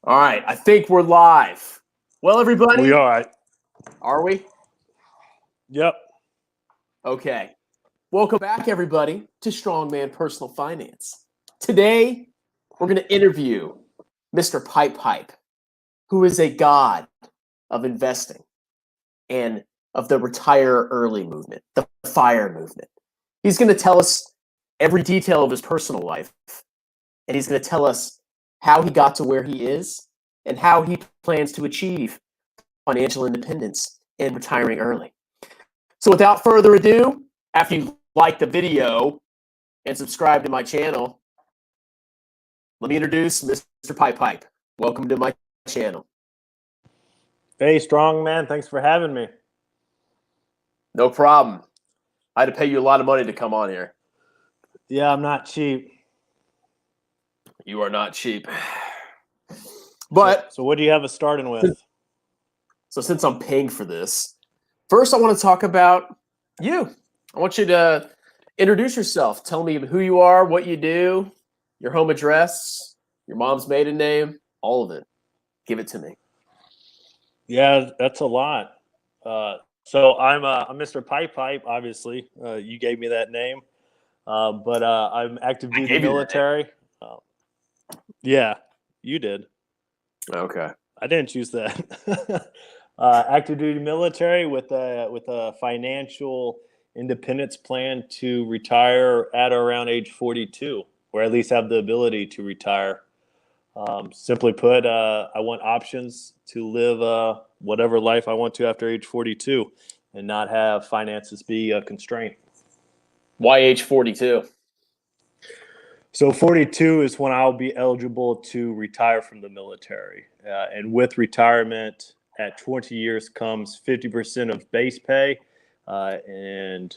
All right, I think we're live. Well, everybody, We are. are we? Yep. Okay. Welcome back, everybody, to Strongman Personal Finance. Today, we're going to interview Mr. Pipe, who is a god of investing and of the retire early movement, the FIRE movement. He's going to tell us every detail of his personal life, and he's going to tell us how he got to where he is and how he plans to achieve financial independence and retiring early. So without further ado, after you like the video and subscribe to my channel, let me introduce Mr. Pipe. Welcome to my channel. Hey, strong man. Thanks for having me. No problem. I had to pay you a lot of money to come on here. Yeah, I'm not cheap. You are not cheap. But so what do you have us starting with? So since I'm paying for this, first I want to talk about you. I want you to introduce yourself. Tell me who you are, what you do, your home address, your mom's maiden name, all of it. Give it to me. Yeah, that's a lot. So I'm Mr. Pipe. Obviously, you gave me that name, but I'm active duty military. Yeah, you did. Okay. I didn't choose that. Active duty military with a financial independence plan to retire at or around age 42, or at least have the ability to retire. Simply put, I want options to live whatever life I want to after age 42 and not have finances be a constraint. Why age 42? So 42 is when I'll be eligible to retire from the military. And with retirement at 20 years comes 50% of base pay and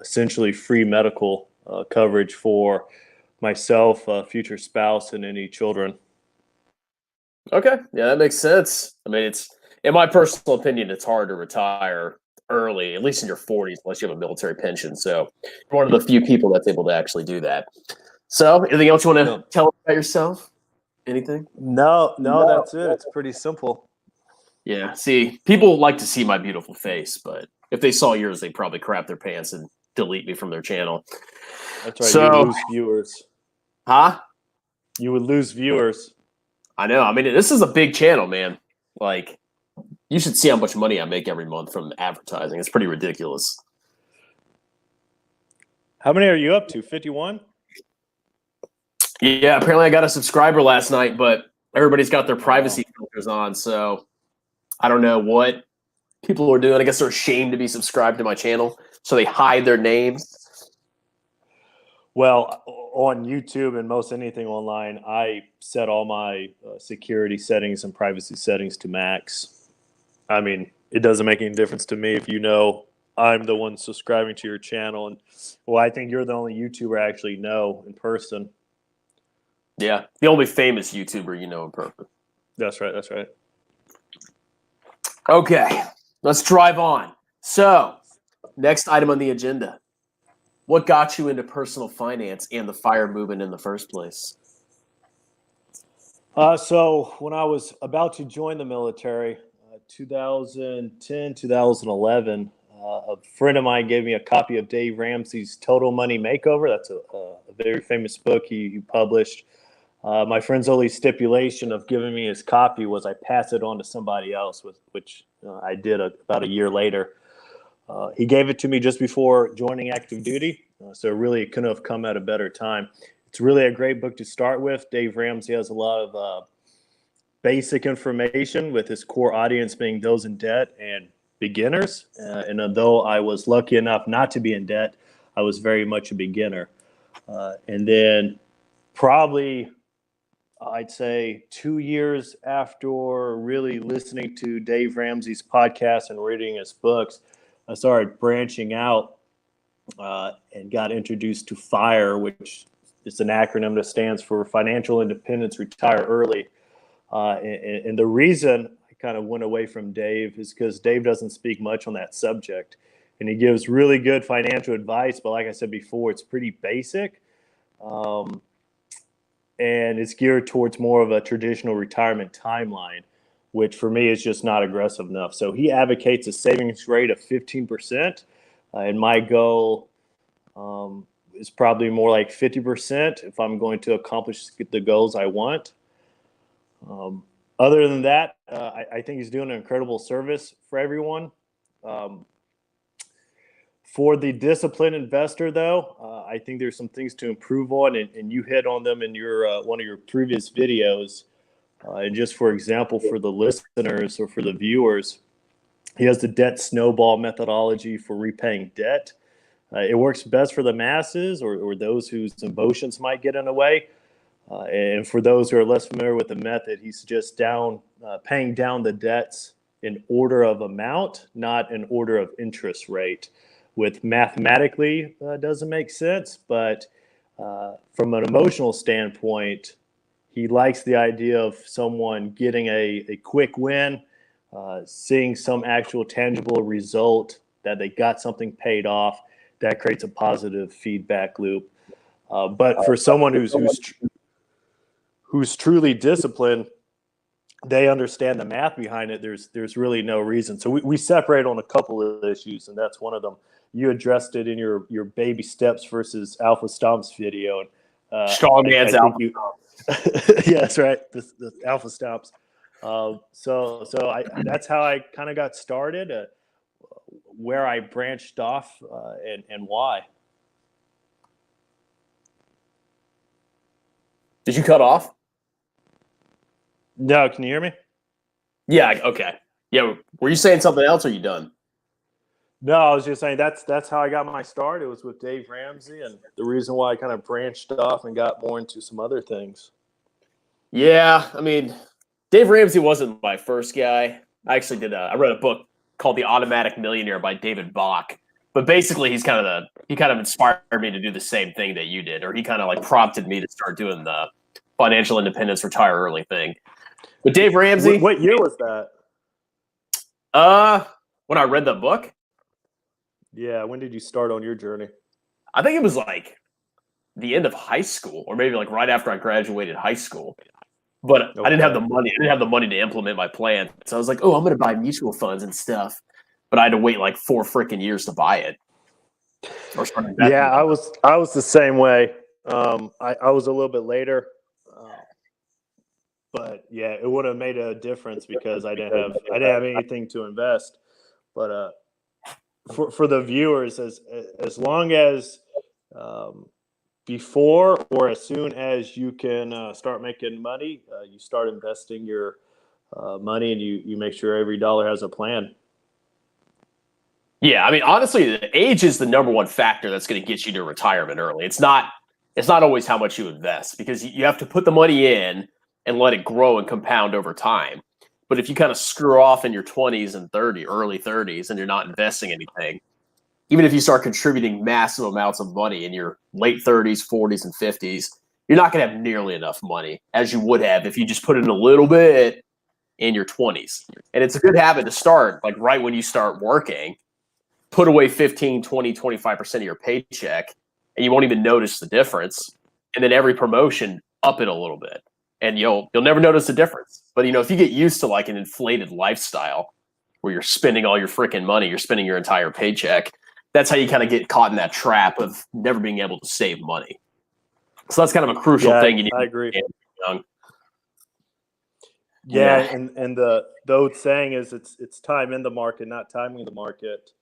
essentially free medical coverage for myself, future spouse, and any children. Okay. Yeah, that makes sense. I mean, it's, in my personal opinion, it's hard to retire early, at least in your 40s, unless you have a military pension. So you're one of the few people that's able to actually do that. So anything else you want to tell us about yourself? Anything? No, that's it. It's pretty simple. Yeah. See, people like to see my beautiful face, but if they saw yours, they'd probably crap their pants and delete me from their channel. That's right. So, you would lose viewers. Huh? You would lose viewers. I know. I mean, this is a big channel, man. Like, you should see how much money I make every month from advertising. It's pretty ridiculous. How many are you up to? 51? Yeah, apparently I got a subscriber last night, but everybody's got their privacy filters on, so I don't know what people are doing. I guess they're ashamed to be subscribed to my channel, so they hide their names. Well, on YouTube and most anything online, I set all my security settings and privacy settings to max. I mean, it doesn't make any difference to me if you know I'm the one subscribing to your channel. And well, I think you're the only YouTuber I actually know in person. Yeah, the only famous YouTuber you know in person. That's right. That's right. Okay, let's drive on. So, next item on the agenda. What got you into personal finance and the FIRE movement in the first place? So when I was about to join the military, 2010, 2011, a friend of mine gave me a copy of Dave Ramsey's Total Money Makeover. That's a very famous book he published. My friend's only stipulation of giving me his copy was I pass it on to somebody else, which I did about a year later. He gave it to me just before joining active duty, so really it couldn't have come at a better time. It's really a great book to start with. Dave Ramsey has a lot of basic information, with his core audience being those in debt and beginners. And although I was lucky enough not to be in debt, I was very much a beginner. And then probably, I'd say 2 years after really listening to Dave Ramsey's podcast and reading his books, I started branching out and got introduced to FIRE, which is an acronym that stands for Financial Independence, Retire Early. And the reason I kind of went away from Dave is because Dave doesn't speak much on that subject. And he gives really good financial advice, but like I said before, it's pretty basic. and it's geared towards more of a traditional retirement timeline, which for me is just not aggressive enough. So he advocates a savings rate of 15%, and my goal is probably more like 50% if I'm going to accomplish the goals I want. Other than that, I think he's doing an incredible service for everyone. For the disciplined investor, though, I think there's some things to improve on, and you hit on them in your one of your previous videos. And just for example, for the listeners or for the viewers, he has the debt snowball methodology for repaying debt. It works best for the masses or those whose emotions might get in the way. And for those who are less familiar with the method, he suggests paying down the debts in order of amount, not in order of interest rate. With mathematically doesn't make sense, but from an emotional standpoint, he likes the idea of someone getting a quick win, seeing some actual tangible result that they got something paid off. That creates a positive feedback loop. But for someone who's truly disciplined, they understand the math behind it. There's really no reason. So we separate on a couple of issues, and that's one of them. You addressed it in your baby steps versus alpha stomps video. Strong man's alpha. Yeah, that's right. The alpha stomps. So that's how I kind of got started. Where I branched off and why. Did you cut off? No, can you hear me? Yeah. Okay. Yeah. Were you saying something else? Or are you done? No, I was just saying that's how I got my start. It was with Dave Ramsey, and the reason why I kind of branched off and got more into some other things. Yeah, I mean, Dave Ramsey wasn't my first guy. I actually I read a book called The Automatic Millionaire by David Bach. But basically, he kind of inspired me to do the same thing that you did, or he kind of like prompted me to start doing the financial independence, retire early thing. But Dave Ramsey, what year was that? When I read the book. Yeah, when did you start on your journey? I think it was like the end of high school, or maybe like right after I graduated high school. But okay. I didn't have the money. I didn't have the money to implement my plan. So I was like, oh, I'm going to buy mutual funds and stuff. But I had to wait like 4 freaking years to buy it. Yeah, I was the same way. I was a little bit later. But yeah, it would have made a difference because I didn't have anything to invest. But for the viewers, as long as before or as soon as you can start making money, you start investing your money, and you make sure every dollar has a plan. Yeah, I mean, honestly, the age is the number one factor that's going to get you to retirement early. It's not always how much you invest, because you have to put the money in and let it grow and compound over time. But if you kind of screw off in your 20s and early 30s, and you're not investing anything, even if you start contributing massive amounts of money in your late 30s, 40s, and 50s, you're not going to have nearly enough money as you would have if you just put in a little bit in your 20s. And it's a good habit to start, like right when you start working. Put away 15, 20, 25% of your paycheck, and you won't even notice the difference. And then every promotion, up it a little bit, and you'll never notice the difference. But if you get used to like an inflated lifestyle where you're spending all your freaking money, you're spending your entire paycheck, that's how you kind of get caught in that trap of never being able to save money. So that's kind of a crucial thing. You need I agree. Young. Yeah, and the old saying is it's time in the market, not timing the market.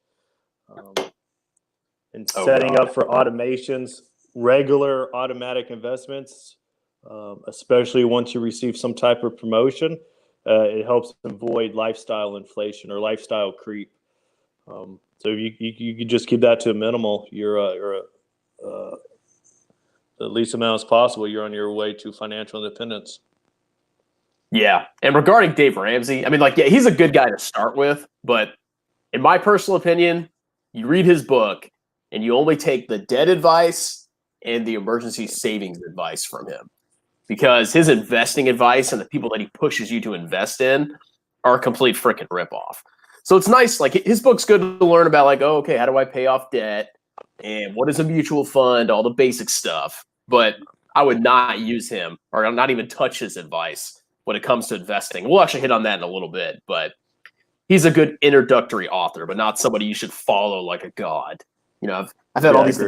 And setting up for automations, regular automatic investments, especially once you receive some type of promotion, it helps avoid lifestyle inflation or lifestyle creep. So if you just keep that to a minimal, you're the least amount as possible. You're on your way to financial independence. Yeah, and regarding Dave Ramsey, I mean, like, yeah, he's a good guy to start with, but in my personal opinion, you read his book and you only take the debt advice and the emergency savings advice from him, because his investing advice and the people that he pushes you to invest in are a complete freaking ripoff. So it's nice. Like, his book's good to learn about, like, oh, okay, how do I pay off debt? And what is a mutual fund? All the basic stuff. But I would not use him or not even touch his advice when it comes to investing. We'll actually hit on that in a little bit, but he's a good introductory author, but not somebody you should follow like a god. You know, I've had all these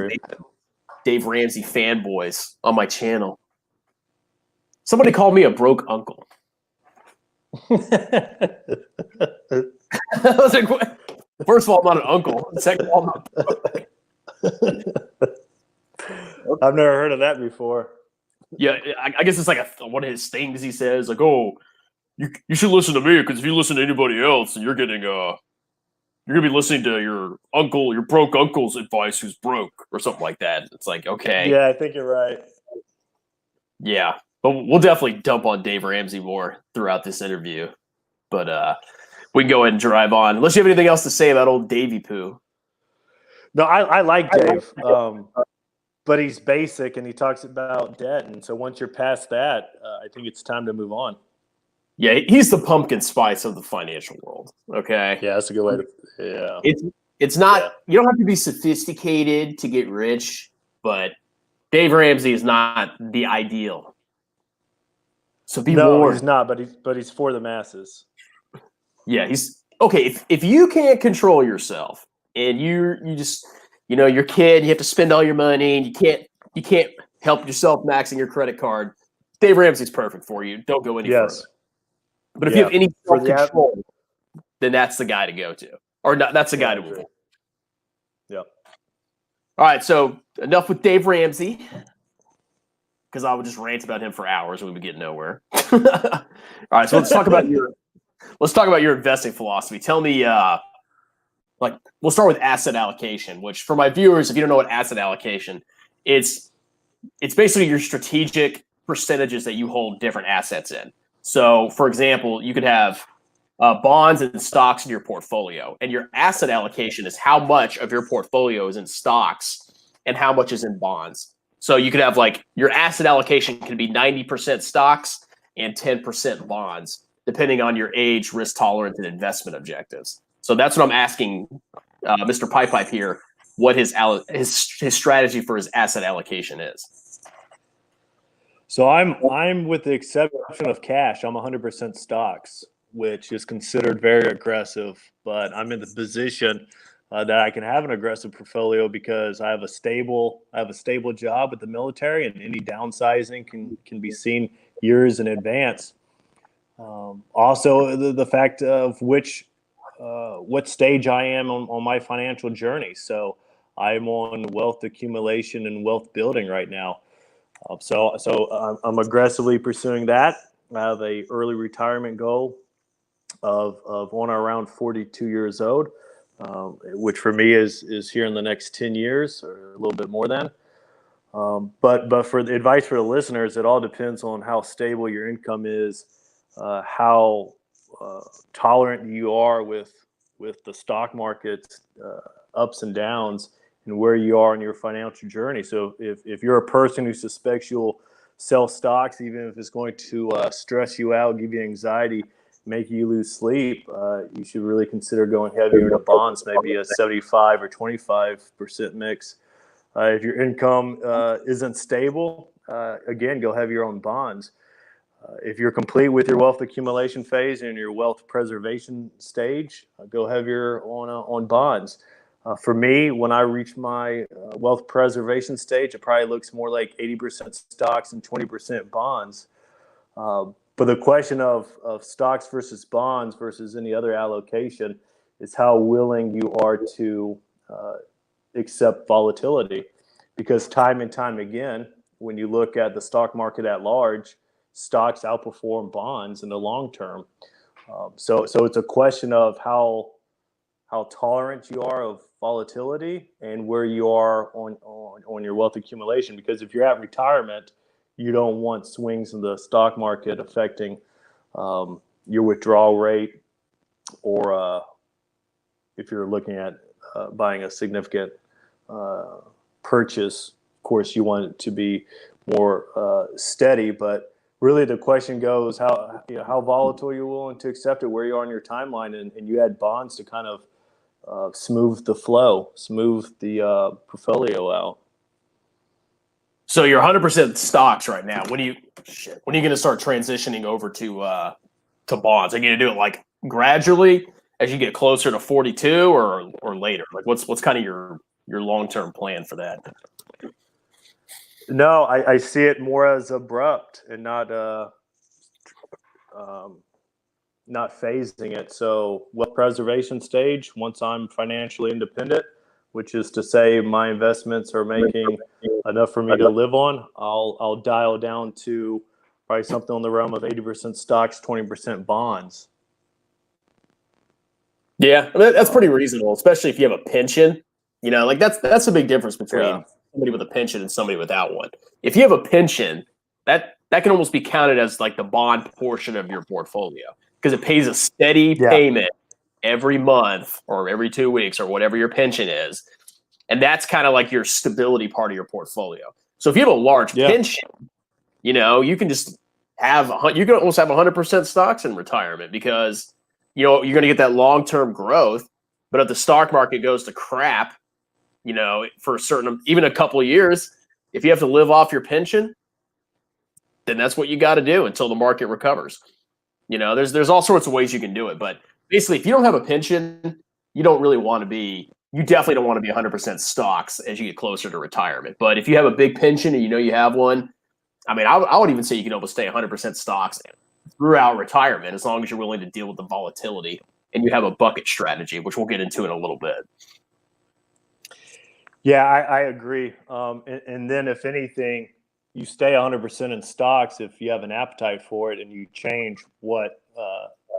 Dave Ramsey fanboys on my channel. Somebody called me a broke uncle. I was like, what? First of all, I'm not an uncle. Second of all, I'm not broke. I've never heard of that before. Yeah, I guess it's like one of his things he says, like, oh, you should listen to me because if you listen to anybody else, then you're gonna be listening to your broke uncle's advice who's broke or something like that. It's like, okay. Yeah, I think you're right. Yeah, but we'll definitely dump on Dave Ramsey more throughout this interview. But we can go ahead and drive on. Unless you have anything else to say about old Davey Poo. No, I like Dave. But he's basic and he talks about debt. And so once you're past that, I think it's time to move on. Yeah, he's the pumpkin spice of the financial world. Okay. Yeah, that's a good way to. Yeah. It's not. You don't have to be sophisticated to get rich, but Dave Ramsey is not the ideal. So be warned. No, he's not. But he's for the masses. Yeah, he's okay. If you can't control yourself and you just your kid, you have to spend all your money and you can't help yourself maxing your credit card. Dave Ramsey's perfect for you. Don't go any further. But if you have any self-control, then that's the guy to go to. Or not, that's the guy to avoid. Yep. All right, so enough with Dave Ramsey. Because I would just rant about him for hours and we would get nowhere. All right, so let's talk about your investing philosophy. Tell me we'll start with asset allocation, which for my viewers, if you don't know what asset allocation, it's basically your strategic percentages that you hold different assets in. So, for example, you could have bonds and stocks in your portfolio, and your asset allocation is how much of your portfolio is in stocks and how much is in bonds. So you could have your asset allocation can be 90% stocks and 10% bonds, depending on your age, risk tolerance, and investment objectives. So that's what I'm asking Mr. Pipe here, what his strategy for his asset allocation is. So I'm with the exception of cash, I'm 100% stocks, which is considered very aggressive. But I'm in the position that I can have an aggressive portfolio because I have a stable job with the military, and any downsizing can be seen years in advance. Also, the fact of what stage I am on my financial journey. So I'm on wealth accumulation and wealth building right now. So I'm aggressively pursuing that. I have a early retirement goal of on or around 42 years old, which for me is here in the next 10 years or a little bit more than. But for the advice for the listeners, it all depends on how stable your income is, how tolerant you are with the stock market's ups and downs, and where you are in your financial journey. So if you're a person who suspects you'll sell stocks, even if it's going to stress you out, give you anxiety, make you lose sleep, you should really consider going heavier into bonds, maybe a 75 or 25% mix. If your income isn't stable, again, go heavier on bonds. If you're complete with your wealth accumulation phase and your wealth preservation stage, go heavier on bonds. For me, when I reach my wealth preservation stage, it probably looks more like 80% stocks and 20% bonds. But the question of stocks versus bonds versus any other allocation is how willing you are to accept volatility. Because time and time again, when you look at the stock market at large, stocks outperform bonds in the long term. So it's a question of how tolerant you are of volatility and where you are on your wealth accumulation. Because if you're at retirement, you don't want swings in the stock market affecting your withdrawal rate, or if you're looking at buying a significant purchase, of course, you want it to be more steady. But really, the question goes how volatile you're willing to accept it, where you are on your timeline, and you add bonds to kind of smooth the flow, smooth the portfolio out. So you're 100% stocks right now. When are you going to start transitioning over to bonds? Are you going to do it like gradually as you get closer to 42 or later? Like what's kind of your long-term plan for that? No, I see it more as abrupt and not phasing it. So wealth preservation stage, once I'm financially independent, which is to say my investments are making enough for me to live on, I'll dial down to probably something on the realm of 80% stocks, 20% bonds. Yeah, that's pretty reasonable, especially if you have a pension. You know, like that's a big difference between somebody with a pension and somebody without one. If you have a pension, that can almost be counted as like the bond portion of your portfolio because it pays a steady payment every month or every 2 weeks or whatever your pension is. And that's kind of like your stability part of your portfolio. So if you have a large pension, you know, you can just you can almost have 100% stocks in retirement because, you know, you're going to get that long-term growth. But if the stock market goes to crap, you know, for even a couple of years, if you have to live off your pension, then that's what you got to do until the market recovers. You know, there's all sorts of ways you can do it. But basically, if you don't have a pension, you definitely don't want to be 100% stocks as you get closer to retirement. But if you have a big pension and you know you have one, I mean, I would even say you can almost stay 100% stocks throughout retirement as long as you're willing to deal with the volatility and you have a bucket strategy, which we'll get into in a little bit. Yeah, I agree. And then if anything, you stay 100% in stocks if you have an appetite for it and you change what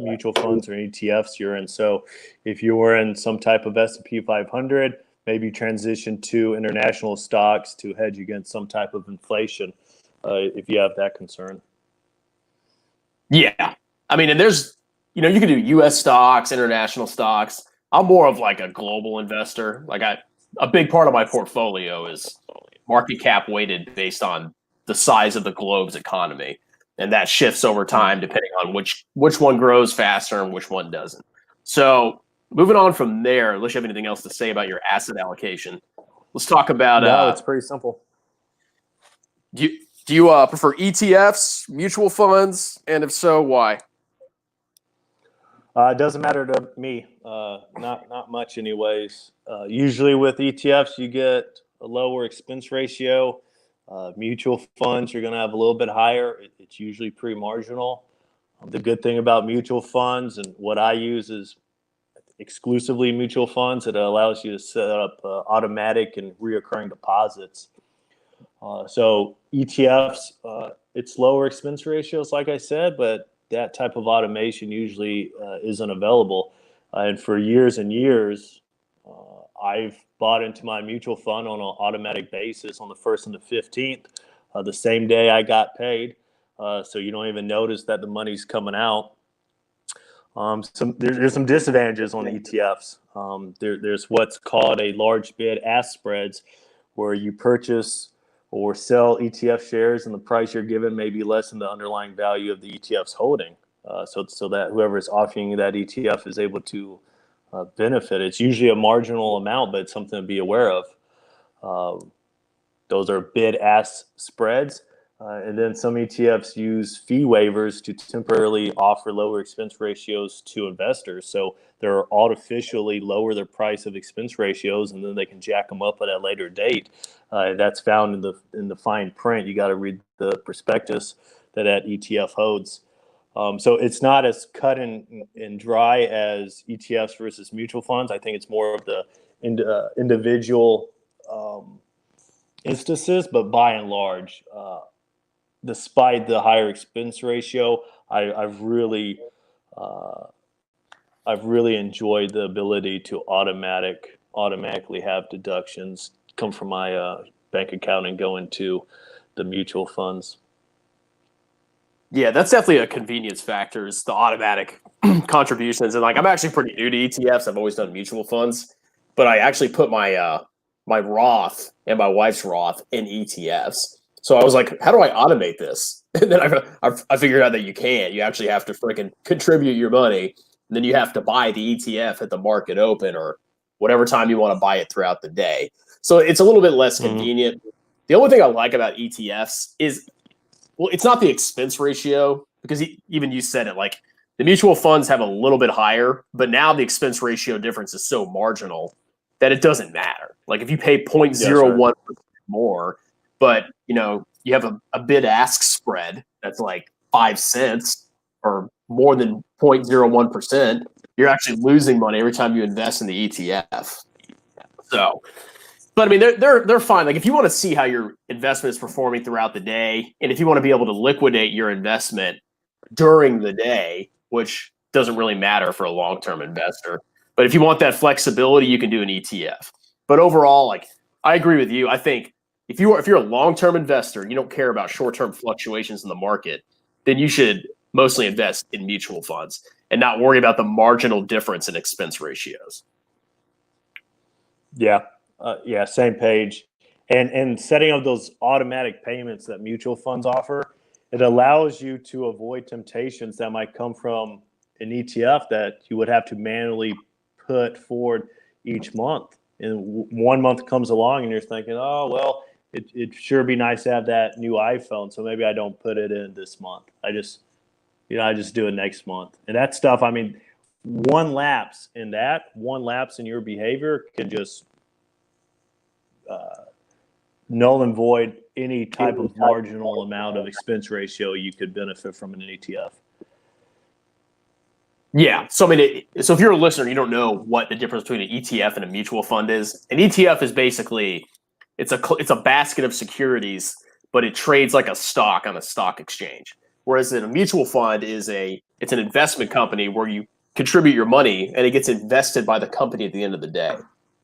mutual funds or ETFs you're in. So if you were in some type of S&P 500, maybe transition to international stocks to hedge against some type of inflation if you have that concern. Yeah. I mean, and there's, you know, you can do U.S. stocks, international stocks. I'm more of like a global investor. Like a big part of my portfolio is market cap weighted based on the size of the globe's economy. And that shifts over time depending on which one grows faster and which one doesn't. So moving on from there, unless you have anything else to say about your asset allocation, let's talk about. No, it's pretty simple. Do you prefer ETFs, mutual funds, and if so, why? It doesn't matter to me. Not much, anyways. Usually with ETFs, you get a lower expense ratio. Mutual funds, you're going to have a little bit higher. It's usually pretty marginal. The good thing about mutual funds and what I use is exclusively mutual funds. It allows you to set up automatic and reoccurring deposits. So ETFs, it's lower expense ratios, like I said, but that type of automation usually isn't available. And for years and years, I've bought into my mutual fund on an automatic basis on the 1st and the 15th, the same day I got paid. So you don't even notice that the money's coming out. There's some disadvantages on ETFs. There's what's called a large bid-ask spreads, where you purchase or sell ETF shares and the price you're given may be less than the underlying value of the ETF's holding. So that whoever is offering you that ETF is able to benefit. It's usually a marginal amount, but it's something to be aware of. Those are bid-ask spreads. And then some ETFs use fee waivers to temporarily offer lower expense ratios to investors. So they're artificially lower their price of expense ratios, and then they can jack them up at a later date. That's found in the fine print. You got to read the prospectus that ETF holds. So it's not as cut and dry as ETFs versus mutual funds. I think it's more of the individual instances, but by and large, despite the higher expense ratio, I've really enjoyed the ability to automatically have deductions come from my bank account and go into the mutual funds. Yeah, that's definitely a convenience factor is the automatic contributions. And like, I'm actually pretty new to ETFs. I've always done mutual funds, but I actually put my my Roth and my wife's Roth in ETFs. So I was like, how do I automate this? And then I figured out that you can't. You actually have to freaking contribute your money. And then you have to buy the ETF at the market open or whatever time you want to buy it throughout the day. So it's a little bit less convenient. The The only thing I like about ETFs is, well, it's not the expense ratio, because even you said it, like the mutual funds have a little bit higher, but now the expense ratio difference is so marginal that it doesn't matter. Like if you pay 0.01% more, but you have a bid ask spread that's like 5 cents or more than 0.01%, you're actually losing money every time you invest in the ETF. So, but I mean, they're fine. Like if you want to see how your investment is performing throughout the day, and if you want to be able to liquidate your investment during the day, which doesn't really matter for a long-term investor, but if you want that flexibility, you can do an ETF. But overall, like I agree with you. I think if you're a long-term investor and you don't care about short-term fluctuations in the market, then you should mostly invest in mutual funds and not worry about the marginal difference in expense ratios. Yeah. Same page. And setting up those automatic payments that mutual funds offer, it allows you to avoid temptations that might come from an ETF that you would have to manually put forward each month. And one month comes along and you're thinking, oh, well, it'd sure be nice to have that new iPhone, so maybe I don't put it in this month. I just do it next month. And that stuff, I mean, one lapse in your behavior can just null and void any type of marginal amount of expense ratio you could benefit from in an ETF. Yeah. So I mean, so if you're a listener, you don't know what the difference between an ETF and a mutual fund is. An ETF is basically it's a basket of securities, but it trades like a stock on a stock exchange. Whereas a mutual fund it's an investment company where you contribute your money and it gets invested by the company at the end of the day.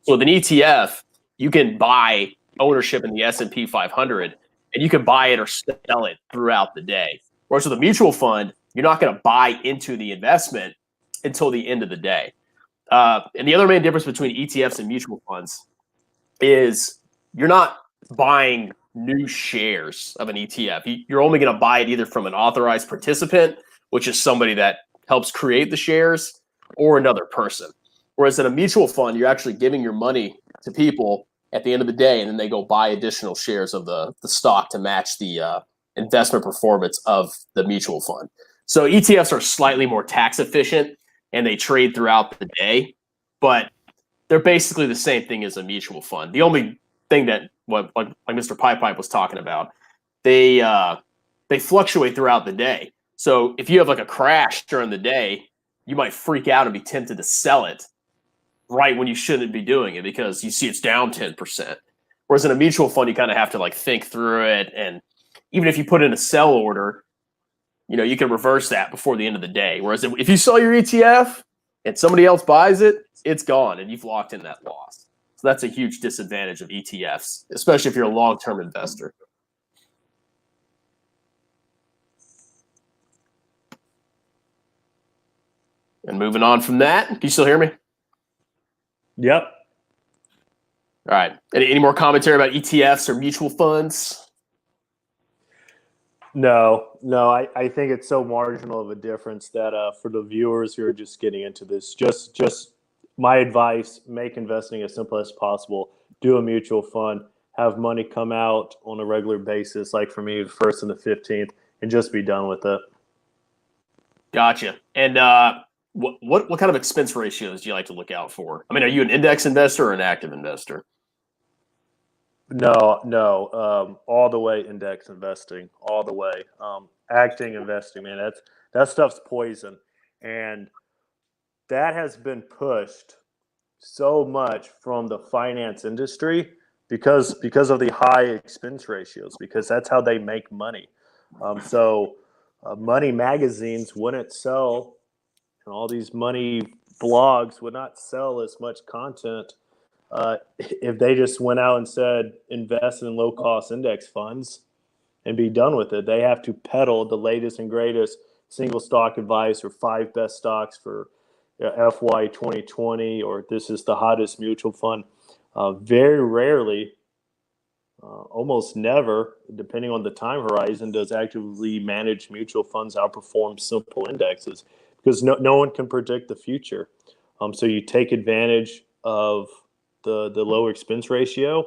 So with an ETF, you can buy ownership in the S&P 500 and you can buy it or sell it throughout the day. Whereas with a mutual fund, you're not going to buy into the investment until the end of the day. And the other main difference between ETFs and mutual funds is you're not buying new shares of an ETF. You're only going to buy it either from an authorized participant, which is somebody that helps create the shares, or another person. Whereas in a mutual fund, you're actually giving your money to people at the end of the day, and then they go buy additional shares of the stock to match the investment performance of the mutual fund. So ETFs are slightly more tax efficient, and they trade throughout the day, but they're basically the same thing as a mutual fund. The only thing that, like Mr. Pipe was talking about, they fluctuate throughout the day. So if you have like a crash during the day, you might freak out and be tempted to sell it right when you shouldn't be doing it because you see it's down 10%. Whereas in a mutual fund, you kind of have to like think through it, and even if you put in a sell order, you can reverse that before the end of the day. Whereas if you sell your ETF and somebody else buys it, it's gone and you've locked in that loss. So that's a huge disadvantage of ETFs, especially if you're a long-term investor. And moving on from that, can you still hear me? Yep. All right. Any more commentary about ETFs or mutual funds? No. I think it's so marginal of a difference that for the viewers who are just getting into this, just my advice: make investing as simple as possible. Do a mutual fund, have money come out on a regular basis, like for me, the 1st and the 15th, and just be done with it. Gotcha. And what kind of expense ratios do you like to look out for? I mean, are you an index investor or an active investor? No, all the way index investing, all the way. Acting investing, man, that stuff's poison, and that has been pushed so much from the finance industry because of the high expense ratios, because that's how they make money. So money magazines wouldn't sell, and all these money blogs would not sell as much content if they just went out and said invest in low cost index funds and be done with it. They have to peddle the latest and greatest single stock advice or 5 best stocks for FY 2020, or this is the hottest mutual fund. Very rarely, almost never, depending on the time horizon, does actively managed mutual funds outperform simple indexes, because no one can predict the future. So you take advantage of the low expense ratio,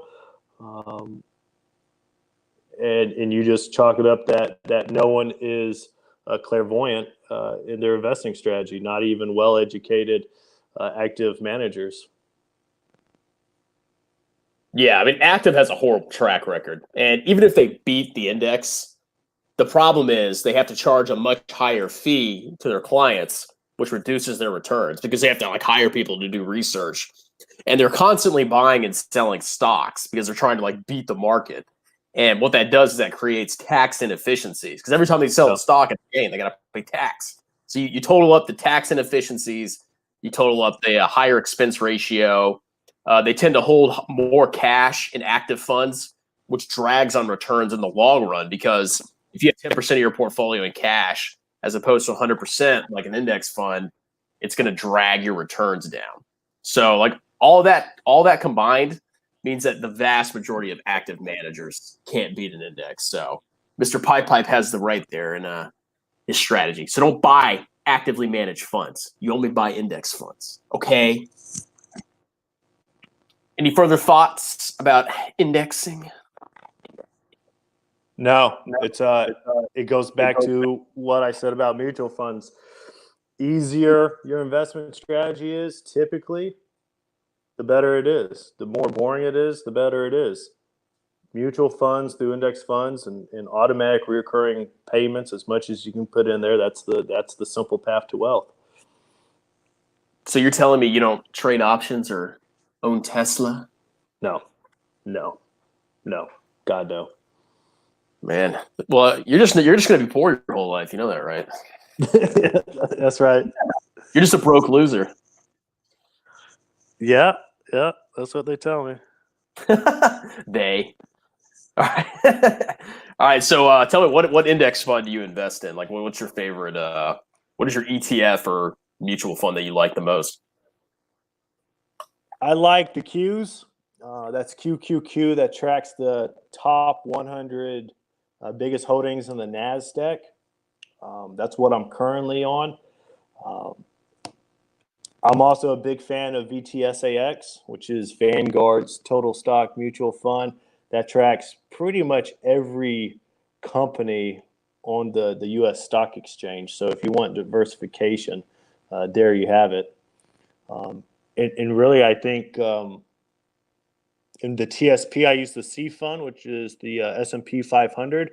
and you just chalk it up that no one is clairvoyant in their investing strategy, not even well-educated active managers. Yeah, I mean, active has a horrible track record. And even if they beat the index, the problem is they have to charge a much higher fee to their clients, which reduces their returns because they have to like hire people to do research. And they're constantly buying and selling stocks because they're trying to like beat the market. And what that does is that creates tax inefficiencies because every time they sell a stock at the game, they got to pay tax. So you total up the tax inefficiencies, you total up the higher expense ratio. They tend to hold more cash in active funds, which drags on returns in the long run because if you have 10% of your portfolio in cash as opposed to 100% like an index fund, it's going to drag your returns down. So like all that combined means that the vast majority of active managers can't beat an index. So Mr. Pipe has the right there in his strategy. So don't buy actively managed funds. You only buy index funds. Okay. Any further thoughts about indexing? No, it goes back to what I said about mutual funds. Easier your investment strategy is, typically, the better it is. The more boring it is, the better it is. Mutual funds through index funds and automatic recurring payments, as much as you can put in there, that's the simple path to wealth. So you're telling me you don't trade options or own Tesla? No. God, no. Man, well, you're just going to be poor your whole life. You know that, right? That's right. You're just a broke loser. Yeah, that's what they tell me. They. All right. All right. So tell me, what index fund do you invest in? Like, what's your favorite? What is your ETF or mutual fund that you like the most? I like the Qs. That's QQQ. That tracks the top 100 biggest holdings in the NASDAQ. That's what I'm currently on. I'm also a big fan of VTSAX, which is Vanguard's total stock mutual fund. That tracks pretty much every company on the U.S. stock exchange. So if you want diversification, there you have it. And really, I think in the TSP, I use the C fund, which is the S&P 500.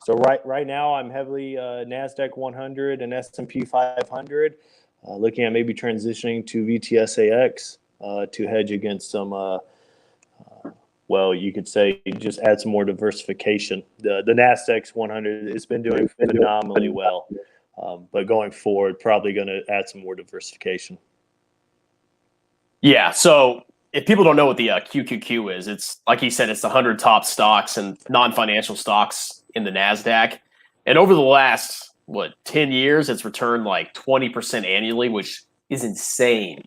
So right now, I'm heavily NASDAQ 100 and S&P 500. Looking at maybe transitioning to VTSAX to hedge against some, well, you could say just add some more diversification. The NASDAQ 100 has been doing phenomenally well, but going forward, probably going to add some more diversification. Yeah. So if people don't know what the QQQ is, it's like he said, it's the 100 top stocks and non-financial stocks in the NASDAQ. And over the last 10 years, it's returned like 20% annually, which is insane.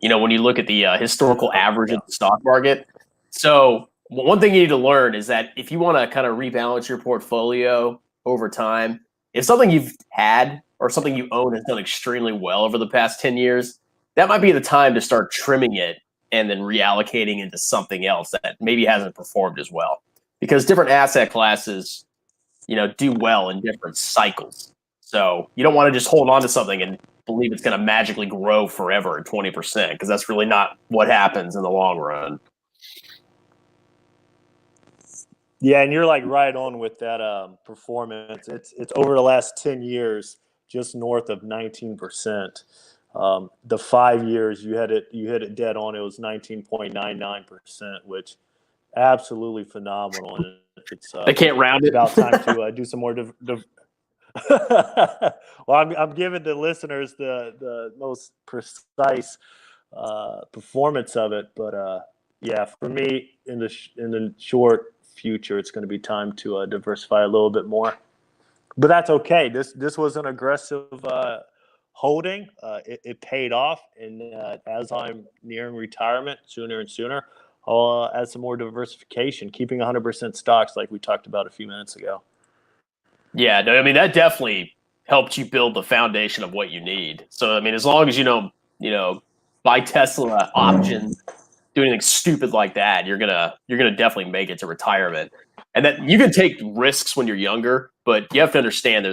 You know, when you look at the historical average of the stock market. So one thing you need to learn is that if you want to kind of rebalance your portfolio over time, if something you've had or something you own has done extremely well over the past 10 years, that might be the time to start trimming it and then reallocating into something else that maybe hasn't performed as well. Because different asset classes, do well in different cycles. So you don't want to just hold on to something and believe it's going to magically grow forever at 20%, because that's really not what happens in the long run. Yeah, and you're like right on with that performance. It's over the last 10 years, just north of 19%. The 5 years you hit it dead on. It was 19.99%, which absolutely phenomenal. And it's They can't round it. About time to do some more. Well, I'm giving the listeners the most precise performance of it, but yeah, for me in the short future, it's going to be time to diversify a little bit more. But that's okay. This was an aggressive holding. It paid off, and as I'm nearing retirement sooner and sooner, I'll add some more diversification, keeping 100% stocks like we talked about a few minutes ago. Yeah, no, I mean, that definitely helped you build the foundation of what you need. So, I mean, as long as you don't, buy Tesla options, do anything stupid like that, you're gonna definitely make it to retirement. And that you can take risks when you're younger, but you have to understand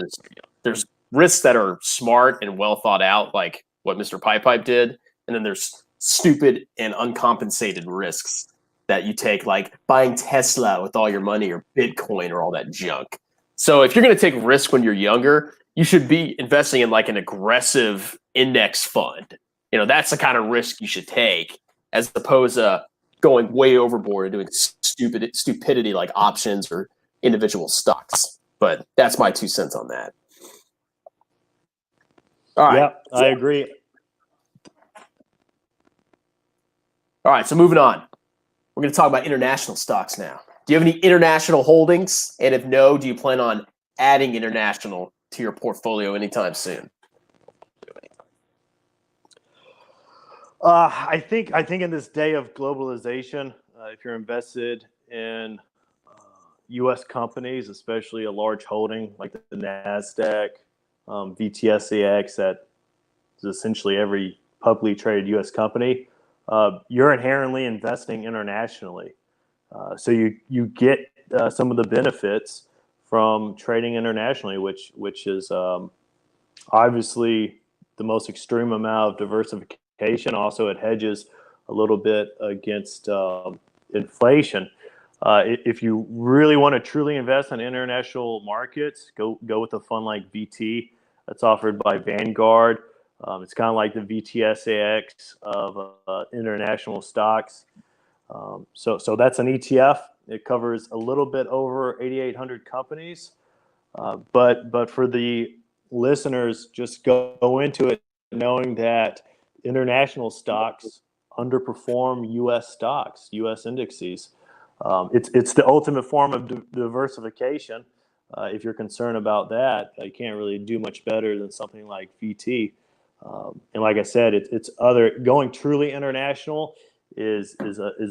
there's risks that are smart and well thought out, like what Mr. Pipe did, and then there's stupid and uncompensated risks that you take, like buying Tesla with all your money or Bitcoin or all that junk. So if you're going to take risk when you're younger, you should be investing in like an aggressive index fund. That's the kind of risk you should take, as opposed to going way overboard and doing stupidity like options or individual stocks. But that's my 2 cents on that. All right. Yeah, I agree. All right, so moving on. We're going to talk about international stocks now. Do you have any international holdings? And if no, do you plan on adding international to your portfolio anytime soon? I think in this day of globalization, if you're invested in U.S. companies, especially a large holding like the NASDAQ, VTSAX, that is essentially every publicly traded U.S. company, you're inherently investing internationally. So you get some of the benefits from trading internationally, which is obviously the most extreme amount of diversification. Also, it hedges a little bit against inflation. If you really want to truly invest in international markets, go with a fund like VT that's offered by Vanguard. It's kind of like the VTSAX of international stocks. So that's an ETF. It covers a little bit over 8,800 companies. But for the listeners, just go into it knowing that international stocks underperform U.S. stocks, U.S. indexes. It's the ultimate form of diversification. If you're concerned about that, you can't really do much better than something like VT. And like I said, it's other going truly international is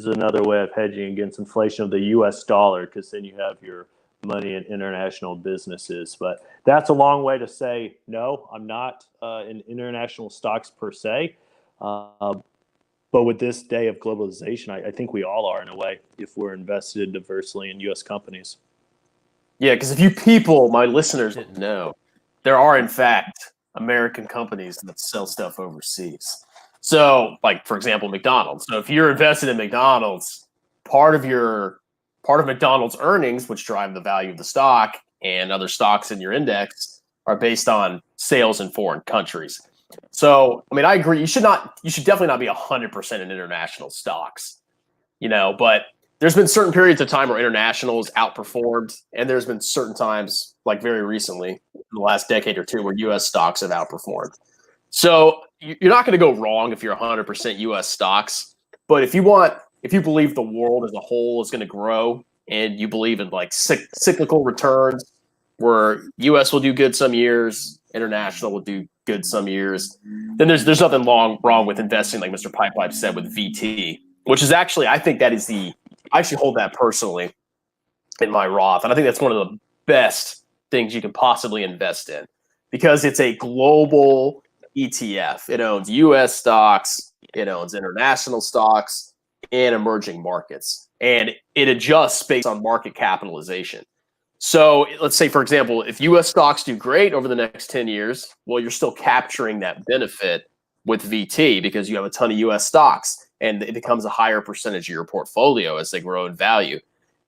another way of hedging against inflation of the U.S. dollar, because then you have your money in international businesses. But that's a long way to say no. I'm not in international stocks per se. But with this day of globalization, I think we all are in a way if we're invested diversely in U.S. companies. Yeah, because if you people, my listeners, didn't know, there are in fact American companies that sell stuff overseas. So, like for example, McDonald's. So if you're invested in McDonald's, part of McDonald's earnings, which drive the value of the stock and other stocks in your index, are based on sales in foreign countries. So, I mean, I agree. You should definitely not be 100% in international stocks, but there's been certain periods of time where international has outperformed, and there's been certain times, like very recently, in the last decade or two, where U.S. stocks have outperformed. So you're not going to go wrong if you're 100% U.S. stocks. But if you believe the world as a whole is going to grow, and you believe in like cyclical returns, where U.S. will do good some years, international will do good some years, then there's nothing wrong with investing, like Mr. Pipe said, with VT, which is actually, I think that is I actually hold that personally in my Roth. And I think that's one of the best things you can possibly invest in, because it's a global ETF. It owns U.S. stocks, it owns international stocks, and emerging markets. And it adjusts based on market capitalization. So let's say, for example, if U.S. stocks do great over the next 10 years, well, you're still capturing that benefit with VT because you have a ton of U.S. stocks, and it becomes a higher percentage of your portfolio as they grow in value.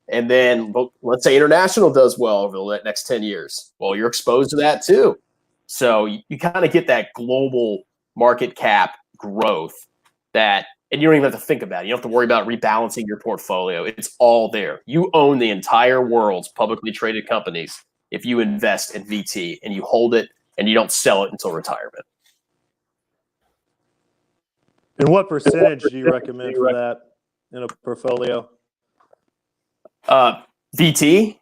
And then let's say international does well over the next 10 years. Well, you're exposed to that too. So you kind of get that global market cap growth and you don't even have to think about it. You don't have to worry about rebalancing your portfolio. It's all there. You own the entire world's publicly traded companies if you invest in VT and you hold it and you don't sell it until retirement. And what percentage do you recommend for that in a portfolio? VT?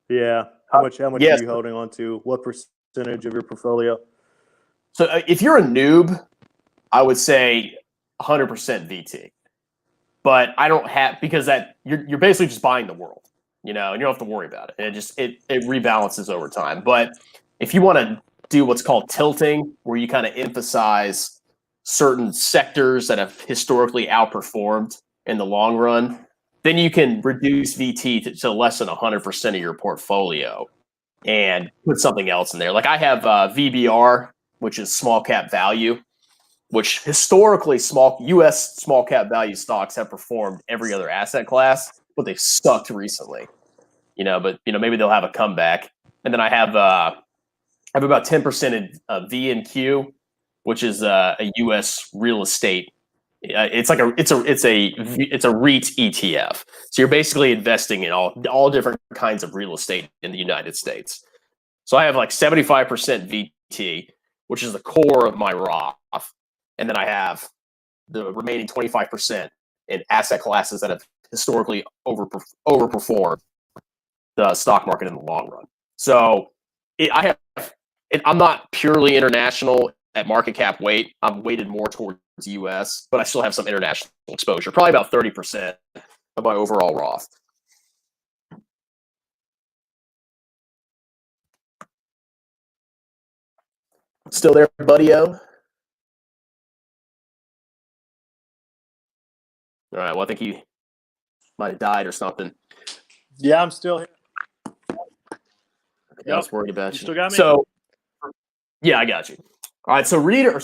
Yeah. How much yes. are you holding on to? What percentage of your portfolio? So if you're a noob, I would say 100% VT. But I don't have, because that you're basically just buying the world, and you don't have to worry about it. And it rebalances over time. But if you want to do what's called tilting, where you kind of emphasize certain sectors that have historically outperformed in the long run, then you can reduce VT to less than 100% of your portfolio and put something else in there. Like I have VBR, which is small cap value, which historically U.S. small cap value stocks have performed every other asset class, but they've sucked recently. But maybe they'll have a comeback. And then I have about 10% in V and Q, which is a U.S. real estate. It's a REIT ETF. So you're basically investing in all different kinds of real estate in the United States. So I have like 75% VT, which is the core of my Roth, and then I have the remaining 25% in asset classes that have historically overperformed the stock market in the long run. So I'm not purely international at market cap weight. I'm weighted more towards US, but I still have some international exposure, probably about 30% of my overall Roth. Still there, buddy-o? All right, well, I think he might have died or something. Yeah, I'm still here. I was worried about you. Still got me? So, yeah, I got you. All right, so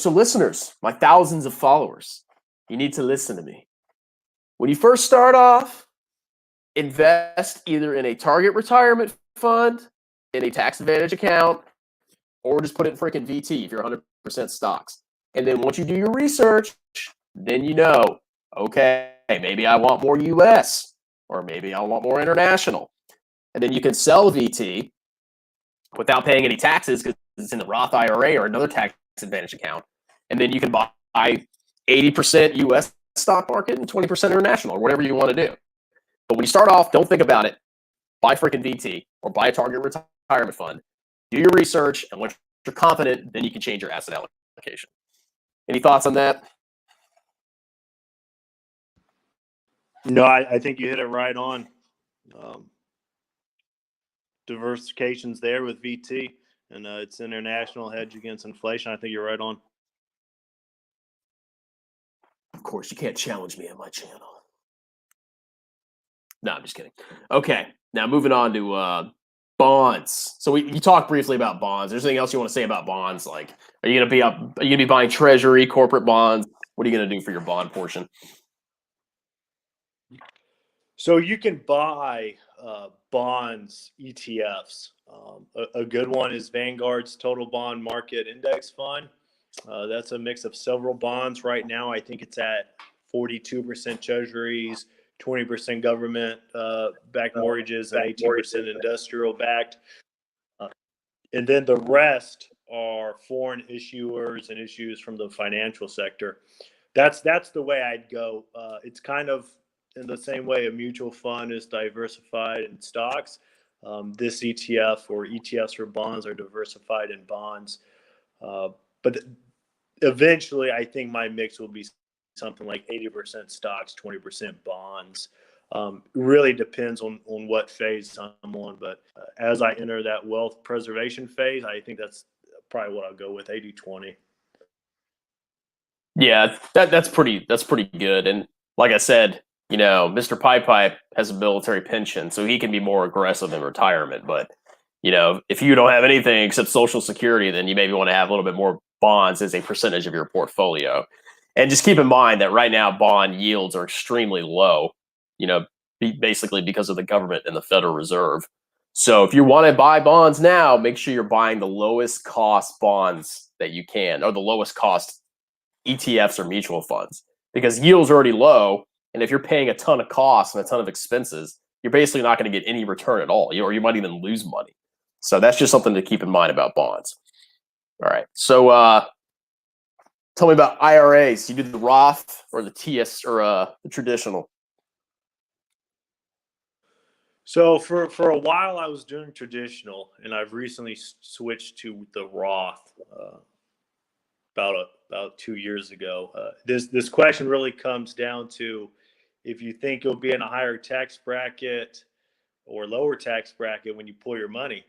listeners, my thousands of followers, you need to listen to me. When you first start off, invest either in a target retirement fund, in a tax advantage account, or just put it in freaking VT if you're 100% stocks. And then once you do your research, then okay, maybe I want more US, or maybe I want more international. And then you can sell VT without paying any taxes because it's in the Roth IRA or another tax advantage account. And then you can buy 80% US stock market and 20% international, or whatever you want to do. But when you start off, don't think about it. Buy freaking VT or buy a target retirement fund. Do your research, and once you're confident, then you can change your asset allocation. Any thoughts on that? No, I think you hit it right on. Diversification's there with VT, and it's international hedge against inflation. I think you're right on. Of course, you can't challenge me on my channel. No, I'm just kidding. Okay, now moving on to bonds. So you talked briefly about bonds. Is there anything else you want to say about bonds? Like, are you gonna be buying treasury, corporate bonds? What are you gonna do for your bond portion? So you can buy bonds, ETFs. A good one is Vanguard's Total Bond Market Index Fund. That's a mix of several bonds. Right now, I think it's at 42% treasuries, 20% government backed mortgages, and 18% industrial backed. And then the rest are foreign issuers and issues from the financial sector. That's the way I'd go. It's kind of in the same way a mutual fund is diversified in stocks. This ETF or ETFs for bonds are diversified in bonds. But eventually, I think my mix will be something like 80% stocks, 20% bonds. Really depends on what phase I'm on. But as I enter that wealth preservation phase, I think that's probably what I'll go with, 80-20. Yeah, that's pretty good. And like I said, Mr. Pipe has a military pension, so he can be more aggressive in retirement. But if you don't have anything except Social Security, then you maybe want to have a little bit more bonds as a percentage of your portfolio. And just keep in mind that right now bond yields are extremely low, basically because of the government and the Federal Reserve. So if you want to buy bonds now, make sure you're buying the lowest cost bonds that you can, or the lowest cost ETFs or mutual funds, because yields are already low. And if you're paying a ton of costs and a ton of expenses, you're basically not going to get any return at all, or you might even lose money. So that's just something to keep in mind about bonds. All right. So tell me about IRAs. You do the Roth or the TS or the traditional? So for a while I was doing traditional, and I've recently switched to the Roth about 2 years ago. This question really comes down to if you think you'll be in a higher tax bracket or lower tax bracket when you pull your money.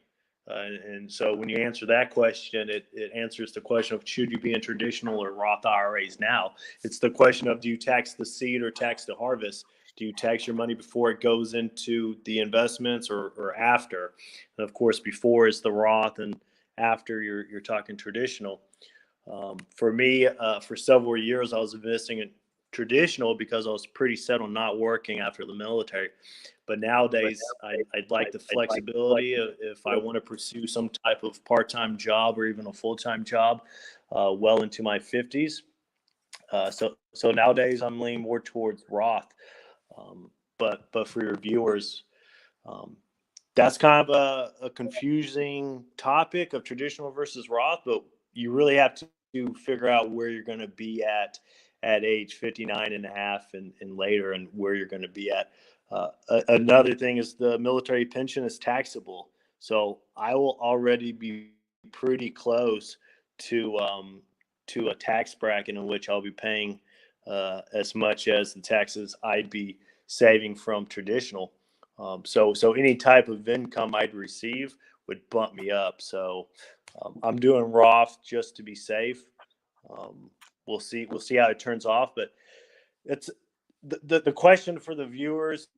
And so when you answer that question, it answers the question of should you be in traditional or Roth IRAs now? It's the question of do you tax the seed or tax the harvest? Do you tax your money before it goes into the investments or after? And of course, before is the Roth, and after you're talking traditional. For me, for several years, I was investing in traditional because I was pretty set on not working after the military. But nowadays, I'd like the flexibility if I want to pursue some type of part-time job or even a full-time job well into my 50s. So nowadays, I'm leaning more towards Roth. But for your viewers, um, that's kind of a confusing topic of traditional versus Roth, but you really have to figure out where you're going to be at age 59 and a half and later, and where you're going to be at. Another thing is the military pension is taxable. So I will already be pretty close to a tax bracket in which I'll be paying as much as the taxes I'd be saving from traditional. So any type of income I'd receive would bump me up. So I'm doing Roth just to be safe. We'll see how it turns off, but it's the question for the viewers.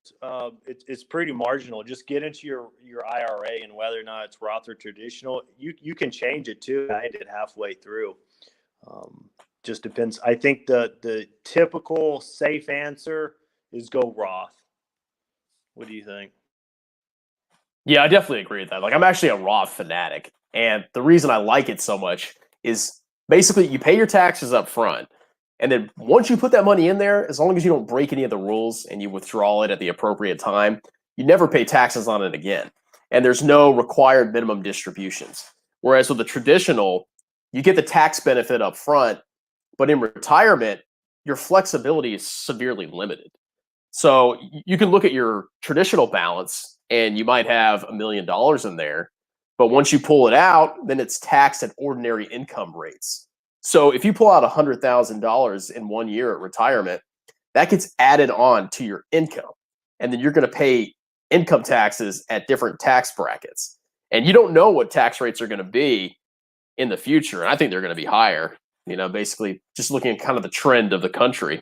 It's pretty marginal. Just get into your IRA, and whether or not it's Roth or traditional, you can change it too. I did halfway through. Just depends. I think the typical safe answer is go Roth. What do you think? Yeah, I definitely agree with that. Like, I'm actually a Roth fanatic, and the reason I like it so much is basically you pay your taxes up front, and then once you put that money in there, as long as you don't break any of the rules and you withdraw it at the appropriate time, you never pay taxes on it again. And there's no required minimum distributions. Whereas with the traditional, you get the tax benefit up front, but in retirement, your flexibility is severely limited. So you can look at your traditional balance and you might have $1 million in there, but once you pull it out, then it's taxed at ordinary income rates. So if you pull out $100,000 in 1 year at retirement, that gets added on to your income. And then you're going to pay income taxes at different tax brackets. And you don't know what tax rates are going to be in the future. And I think they're going to be higher, basically just looking at kind of the trend of the country.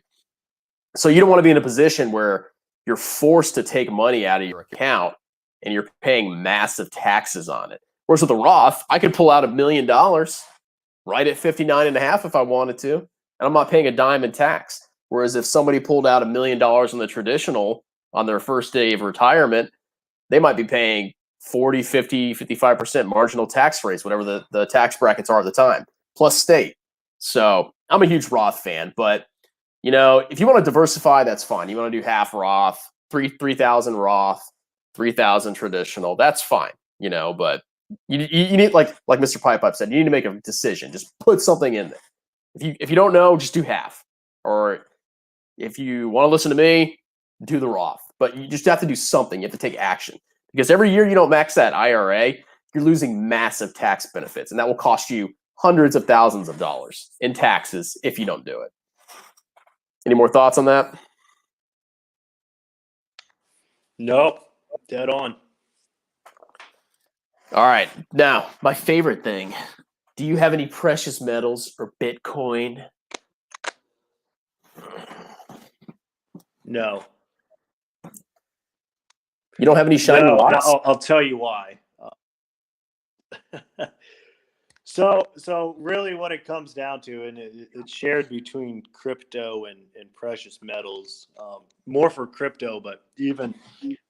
So you don't want to be in a position where you're forced to take money out of your account and you're paying massive taxes on it. Whereas with the Roth, I could pull out $1 million right at 59 and a half if I wanted to, and I'm not paying a dime in tax. Whereas if somebody pulled out $1 million in the traditional on their first day of retirement, they might be paying 40, 50, 55% marginal tax rates, whatever the tax brackets are at the time, plus state. So I'm a huge Roth fan, but if you want to diversify, that's fine. You want to do half Roth, 3,000 Roth, 3,000 traditional. That's fine. But you need, like Mr. Pipe said, you need to make a decision. Just put something in there. If you don't know, just do half. Or if you want to listen to me, do the Roth. But you just have to do something. You have to take action, because every year you don't max that IRA, you're losing massive tax benefits, and that will cost you hundreds of thousands of dollars in taxes if you don't do it. Any more thoughts on that? Nope. Dead on. All right. Now, my favorite thing. Do you have any precious metals or Bitcoin? No. You don't have any shiny rocks? I'll tell you why. So really what it comes down to, and it's shared between crypto and precious metals, more for crypto, but even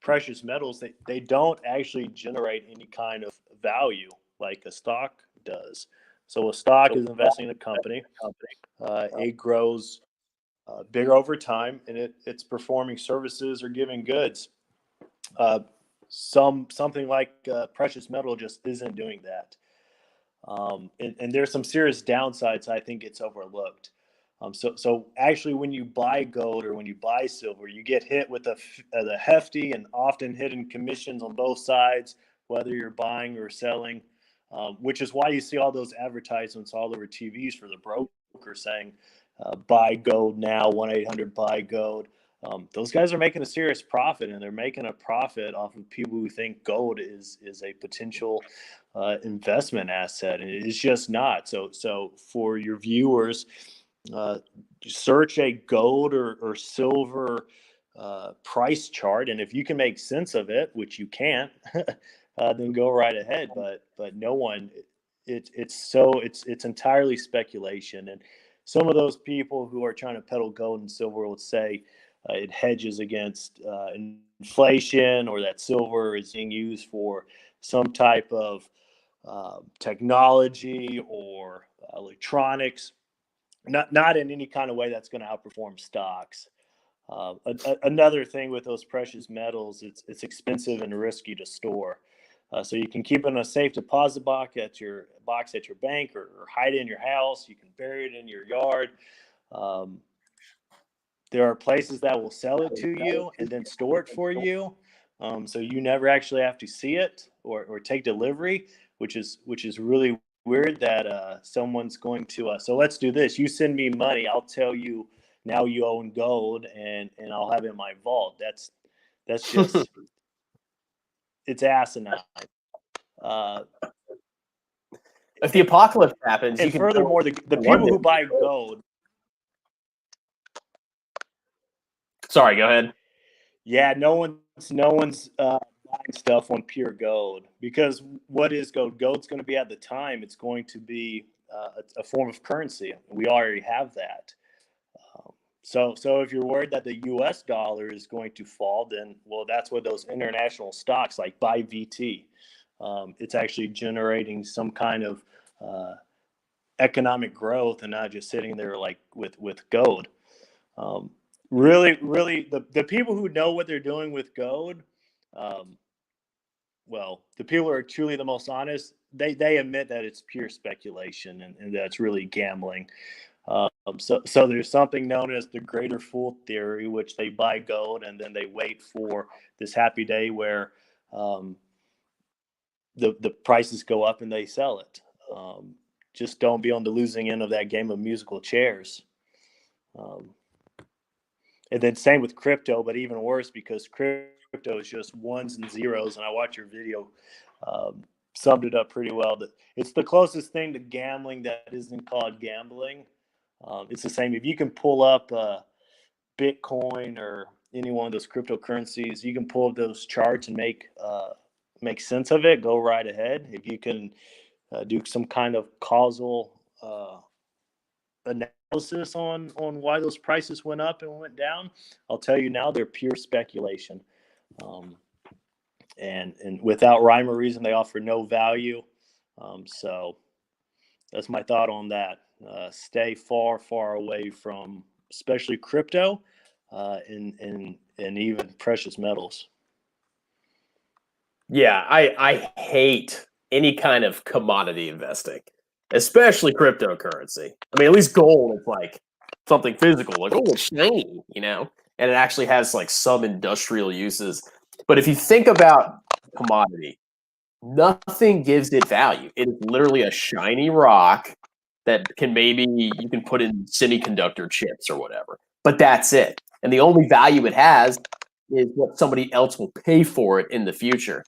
precious metals, they don't actually generate any kind of value like a stock does. So a stock is investing in a company. It grows bigger over time, and it's performing services or giving goods. Something like precious metal just isn't doing that. And there's some serious downsides. I think it's overlooked. So actually, when you buy gold or when you buy silver, you get hit with the hefty and often hidden commissions on both sides, whether you're buying or selling, which is why you see all those advertisements all over TVs for the broker saying, buy gold now, 1-800-BUY-GOLD. Those guys are making a serious profit, and they're making a profit off of people who think gold is a potential investment asset, and it's just not. So for your viewers, search a gold or silver price chart, and if you can make sense of it, which you can't, then go right ahead. But no one, it's entirely speculation. And some of those people who are trying to peddle gold and silver would say it hedges against inflation, or that silver is being used for some type of technology or electronics. Not in any kind of way that's going to outperform stocks. Another thing with those precious metals, it's expensive and risky to store. So you can keep it in a safe deposit box at your bank, or hide it in your house. You can bury it in your yard. There are places that will sell it to you and then store it for you, so you never actually have to see it or take delivery, which is really weird that someone's going to. So let's do this. You send me money. I'll tell you now you own gold, and I'll have it in my vault. That's just it's asinine. If the apocalypse happens, you And can. furthermore, the people who buy gold. Sorry, go ahead. Yeah, no one's buying stuff on pure gold, because what is gold? Gold's going to be, at the time, it's going to be a form of currency. We already have that. So if you're worried that the U.S. dollar is going to fall, then, well, that's what those international stocks like buy VT. It's actually generating some kind of economic growth, and not just sitting there like with gold. Really, the people who know what they're doing with gold, well, the people who are truly the most honest, they admit that it's pure speculation, and that it's really gambling. So there's something known as the greater fool theory, which they buy gold and then they wait for this happy day where the prices go up and they sell it. Just don't be on the losing end of that game of musical chairs. And then same with crypto, but even worse, because crypto is just ones and zeros. And I watched your video, summed it up pretty well. That it's the closest thing to gambling that isn't called gambling. It's the same. If you can pull up Bitcoin or any one of those cryptocurrencies, you can pull up those charts and make sense of it. Go right ahead. If you can do some kind of causal analysis on why those prices went up and went down, I'll tell you now, they're pure speculation. And without rhyme or reason, they offer no value. So that's my thought on that. Stay far away from, especially crypto, and even precious metals. Yeah, I hate any kind of commodity investing, especially cryptocurrency. I mean, at least gold is like something physical, like, oh, it's shiny, and it actually has like some industrial uses. But if you think about commodity, nothing gives it value. It is literally a shiny rock that maybe you can put in semiconductor chips or whatever, but that's it. And the only value it has is what somebody else will pay for it in the future.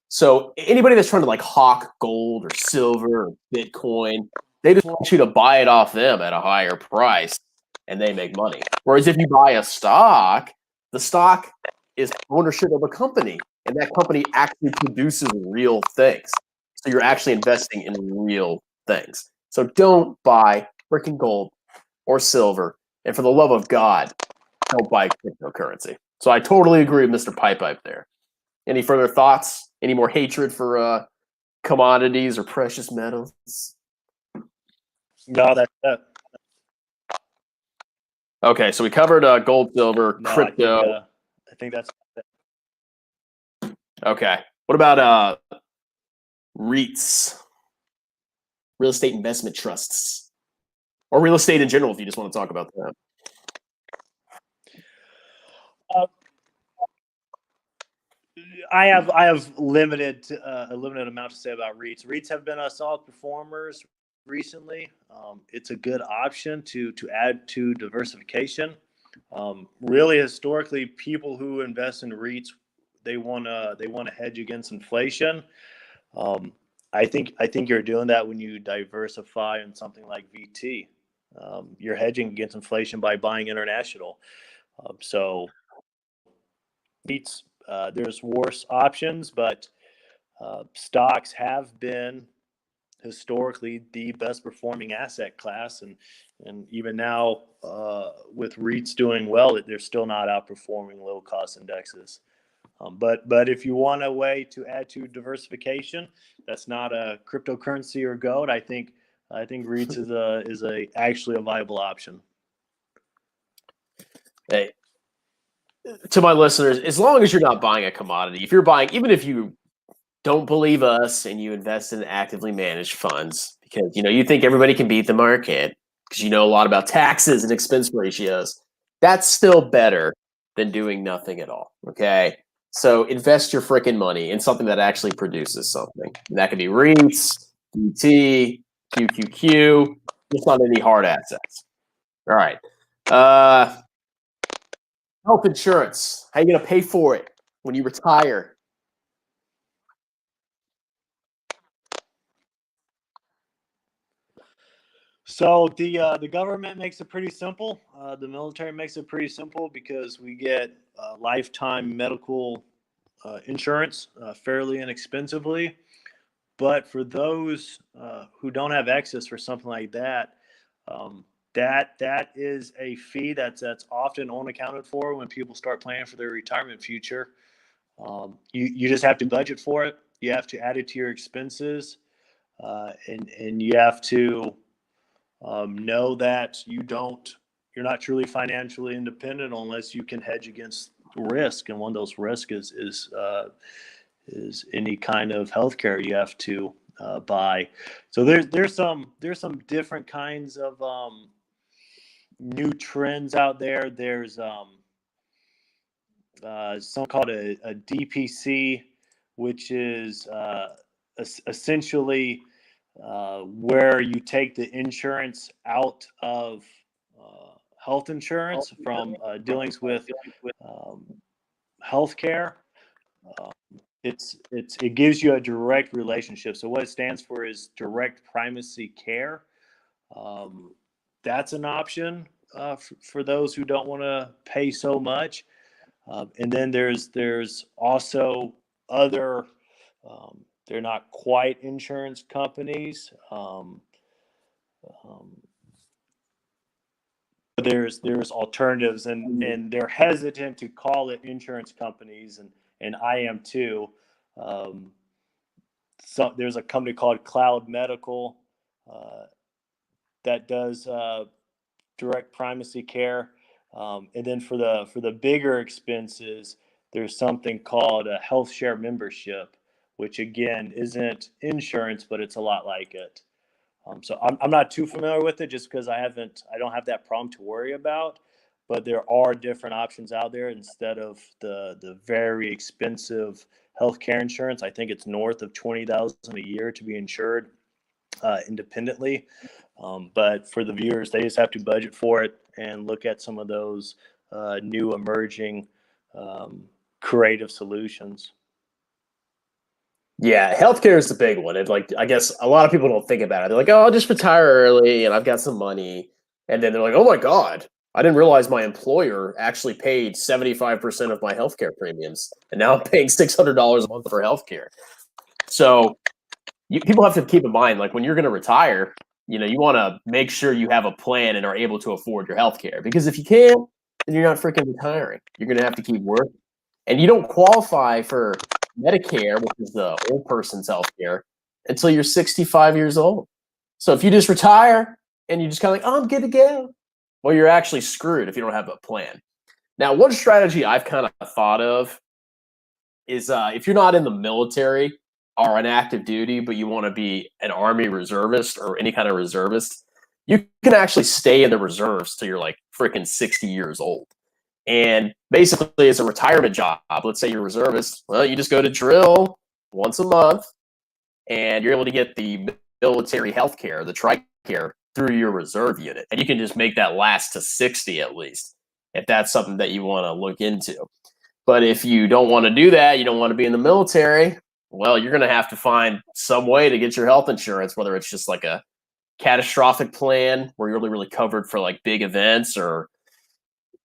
So anybody that's trying to like hawk gold or silver or Bitcoin, they just want you to buy it off them at a higher price and they make money. Whereas if you buy a stock, the stock is ownership of a company, and that company actually produces real things. So you're actually investing in real things. So don't buy freaking gold or silver. And for the love of God, don't buy cryptocurrency. So I totally agree with Mr. Pipe there. Any further thoughts? Any more hatred for commodities or precious metals? No, that's it. Okay, so we covered gold, silver, crypto. I think that's it. Okay. What about REITs, real estate investment trusts, or real estate in general, if you just want to talk about that? I have limited a limited amount to say about REITs. REITs have been solid performers recently. It's a good option to add to diversification. Really, historically, people who invest in REITs, they want to hedge against inflation. I think you're doing that when you diversify in something like VT. You're hedging against inflation by buying international. So REITs, there's worse options, but stocks have been historically the best performing asset class, and even now with REITs doing well, they're still not outperforming low cost indexes. But if you want a way to add to diversification, that's not a cryptocurrency or gold. I think REITs is actually a viable option. Hey, to my listeners, as long as you're not buying a commodity, if you're buying, even if you don't believe us and you invest in actively managed funds because you think everybody can beat the market because you know a lot about taxes and expense ratios, that's still better than doing nothing at all. Okay, so invest your freaking money in something that actually produces something. And that could be REITs, DT, QQQ, just not any hard assets. All right. Health insurance. How are you going to pay for it when you retire? So the government makes it pretty simple. The military makes it pretty simple because we get lifetime medical insurance fairly inexpensively. But for those who don't have access for something like that, that is a fee that's often unaccounted for when people start planning for their retirement future. You just have to budget for it. You have to add it to your expenses, and you have to know that you're not truly financially independent unless you can hedge against risk, and one of those risks is any kind of healthcare you have to buy. So there's some different kinds of new trends out there. There's something called a DPC, which is essentially where you take the insurance out of health insurance from dealings with healthcare. It gives you a direct relationship. So what it stands for is direct primacy care. That's an option for those who don't want to pay so much. And then there's also other. They're not quite insurance companies. There's alternatives, and they're hesitant to call it insurance companies, and I am too. So there's a company called Cloud Medical that does direct primacy care, and then for the bigger expenses, there's something called a health share membership, which again isn't insurance, but it's a lot like it. So I'm not too familiar with it just because I don't have that problem to worry about, but there are different options out there instead of the very expensive healthcare insurance. I think it's north of $20,000 a year to be insured independently. But for the viewers, they just have to budget for it and look at some of those new emerging creative solutions. Yeah, healthcare is the big one. I guess a lot of people don't think about it. They're like, "Oh, I'll just retire early and I've got some money." And then they're like, "Oh my God, I didn't realize my employer actually paid 75% of my healthcare premiums. And now I'm paying $600 a month for healthcare." So people have to keep in mind, like when you're going to retire, you want to make sure you have a plan and are able to afford your healthcare. Because if you can't, then you're not freaking retiring. You're going to have to keep working. And you don't qualify for Medicare, which is the old person's health care, until you're 65 years old. So if you just retire and you just kind of like, "Oh, I'm good to go," well, you're actually screwed if you don't have a plan. Now, one strategy I've kind of thought of is if you're not in the military or on active duty, but you want to be an Army reservist or any kind of reservist, you can actually stay in the reserves till you're like freaking 60 years old. And basically, it's a retirement job. Let's say you're a reservist. Well, you just go to drill once a month, and you're able to get the military health care, the TRICARE, through your reserve unit. And you can just make that last to 60 at least, if that's something that you want to look into. But if you don't want to do that, you don't want to be in the military, well, you're going to have to find some way to get your health insurance, whether it's just like a catastrophic plan where you're really, really covered for like big events, or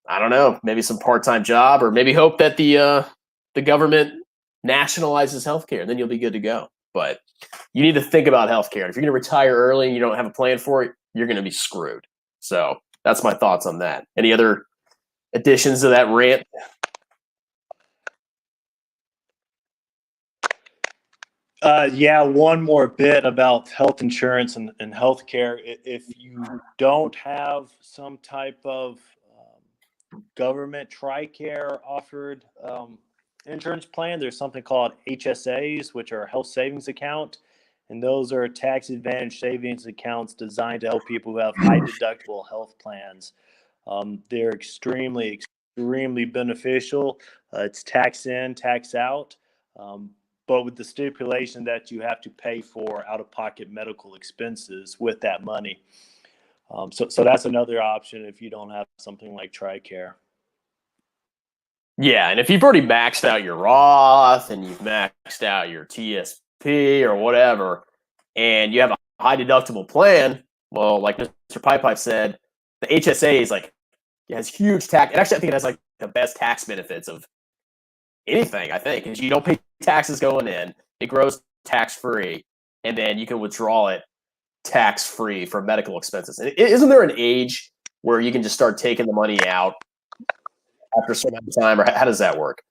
I don't know, maybe some part-time job, or maybe hope that the government nationalizes healthcare. Then you'll be good to go. But you need to think about healthcare. If you're going to retire early and you don't have a plan for it, you're going to be screwed. So that's my thoughts on that. Any other additions to that rant? Yeah, one more bit about health insurance and healthcare. If you don't have some type of government TRICARE offered insurance plan, there's something called HSAs, which are health savings account. And those are tax advantage savings accounts designed to help people who have high deductible health plans. They're extremely beneficial. It's tax in, tax out. But with the stipulation that you have to pay for out-of-pocket medical expenses with that money. So that's another option if you don't have something like TRICARE. Yeah, and if you've already maxed out your Roth and you've maxed out your TSP or whatever, and you have a high deductible plan, well, like Mr. Pipe said, the HSA is like, it has huge tax. And actually, I think it has like the best tax benefits of anything, I think, because you don't pay taxes going in. It grows tax-free, and then you can withdraw it tax-free for medical expenses. And isn't there an age where you can just start taking the money out after a certain amount of time, or how does that work?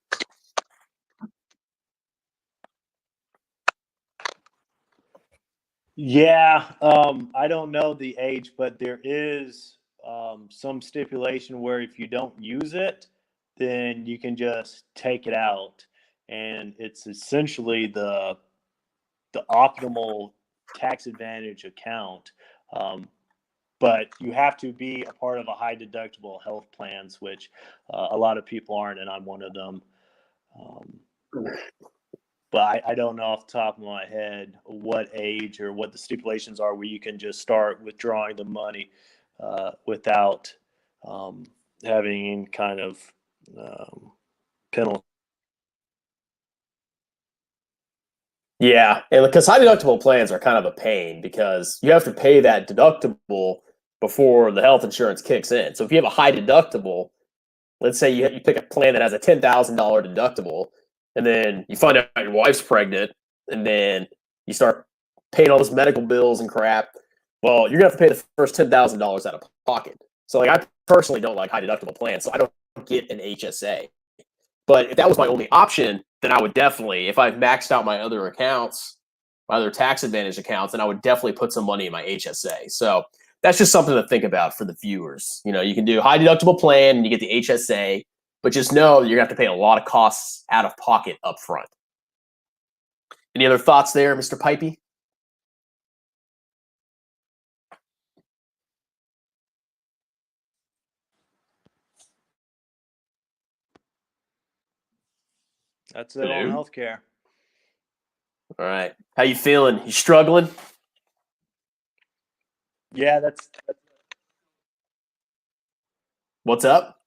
Yeah, I don't know the age, but there is some stipulation where if you don't use it, then you can just take it out, and it's essentially the optimal tax advantage account. But you have to be a part of a high deductible health plans, which a lot of people aren't, and I'm one of them. But I don't know off the top of my head what age or what the stipulations are where you can just start withdrawing the money without having any kind of penalty. Yeah, and because high deductible plans are kind of a pain because you have to pay that deductible before the health insurance kicks in. So if you have a high deductible, let's say you pick a plan that has a $10,000 deductible, and then you find out your wife's pregnant, and then you start paying all those medical bills and crap. Well, you're gonna have to pay the first $10,000 out of pocket. So, like, I personally don't like high deductible plans, so I don't get an HSA. But if that was my only option, then I would definitely, if I've maxed out my other accounts, my other tax advantage accounts, then I would definitely put some money in my HSA. So that's just something to think about for the viewers. You know, you can do high deductible plan and you get the HSA, but just know you're gonna have to pay a lot of costs out of pocket up front. Any other thoughts there, Mr. Pipey? That's it on healthcare. All right. How you feeling? You struggling? Yeah, that's What's up?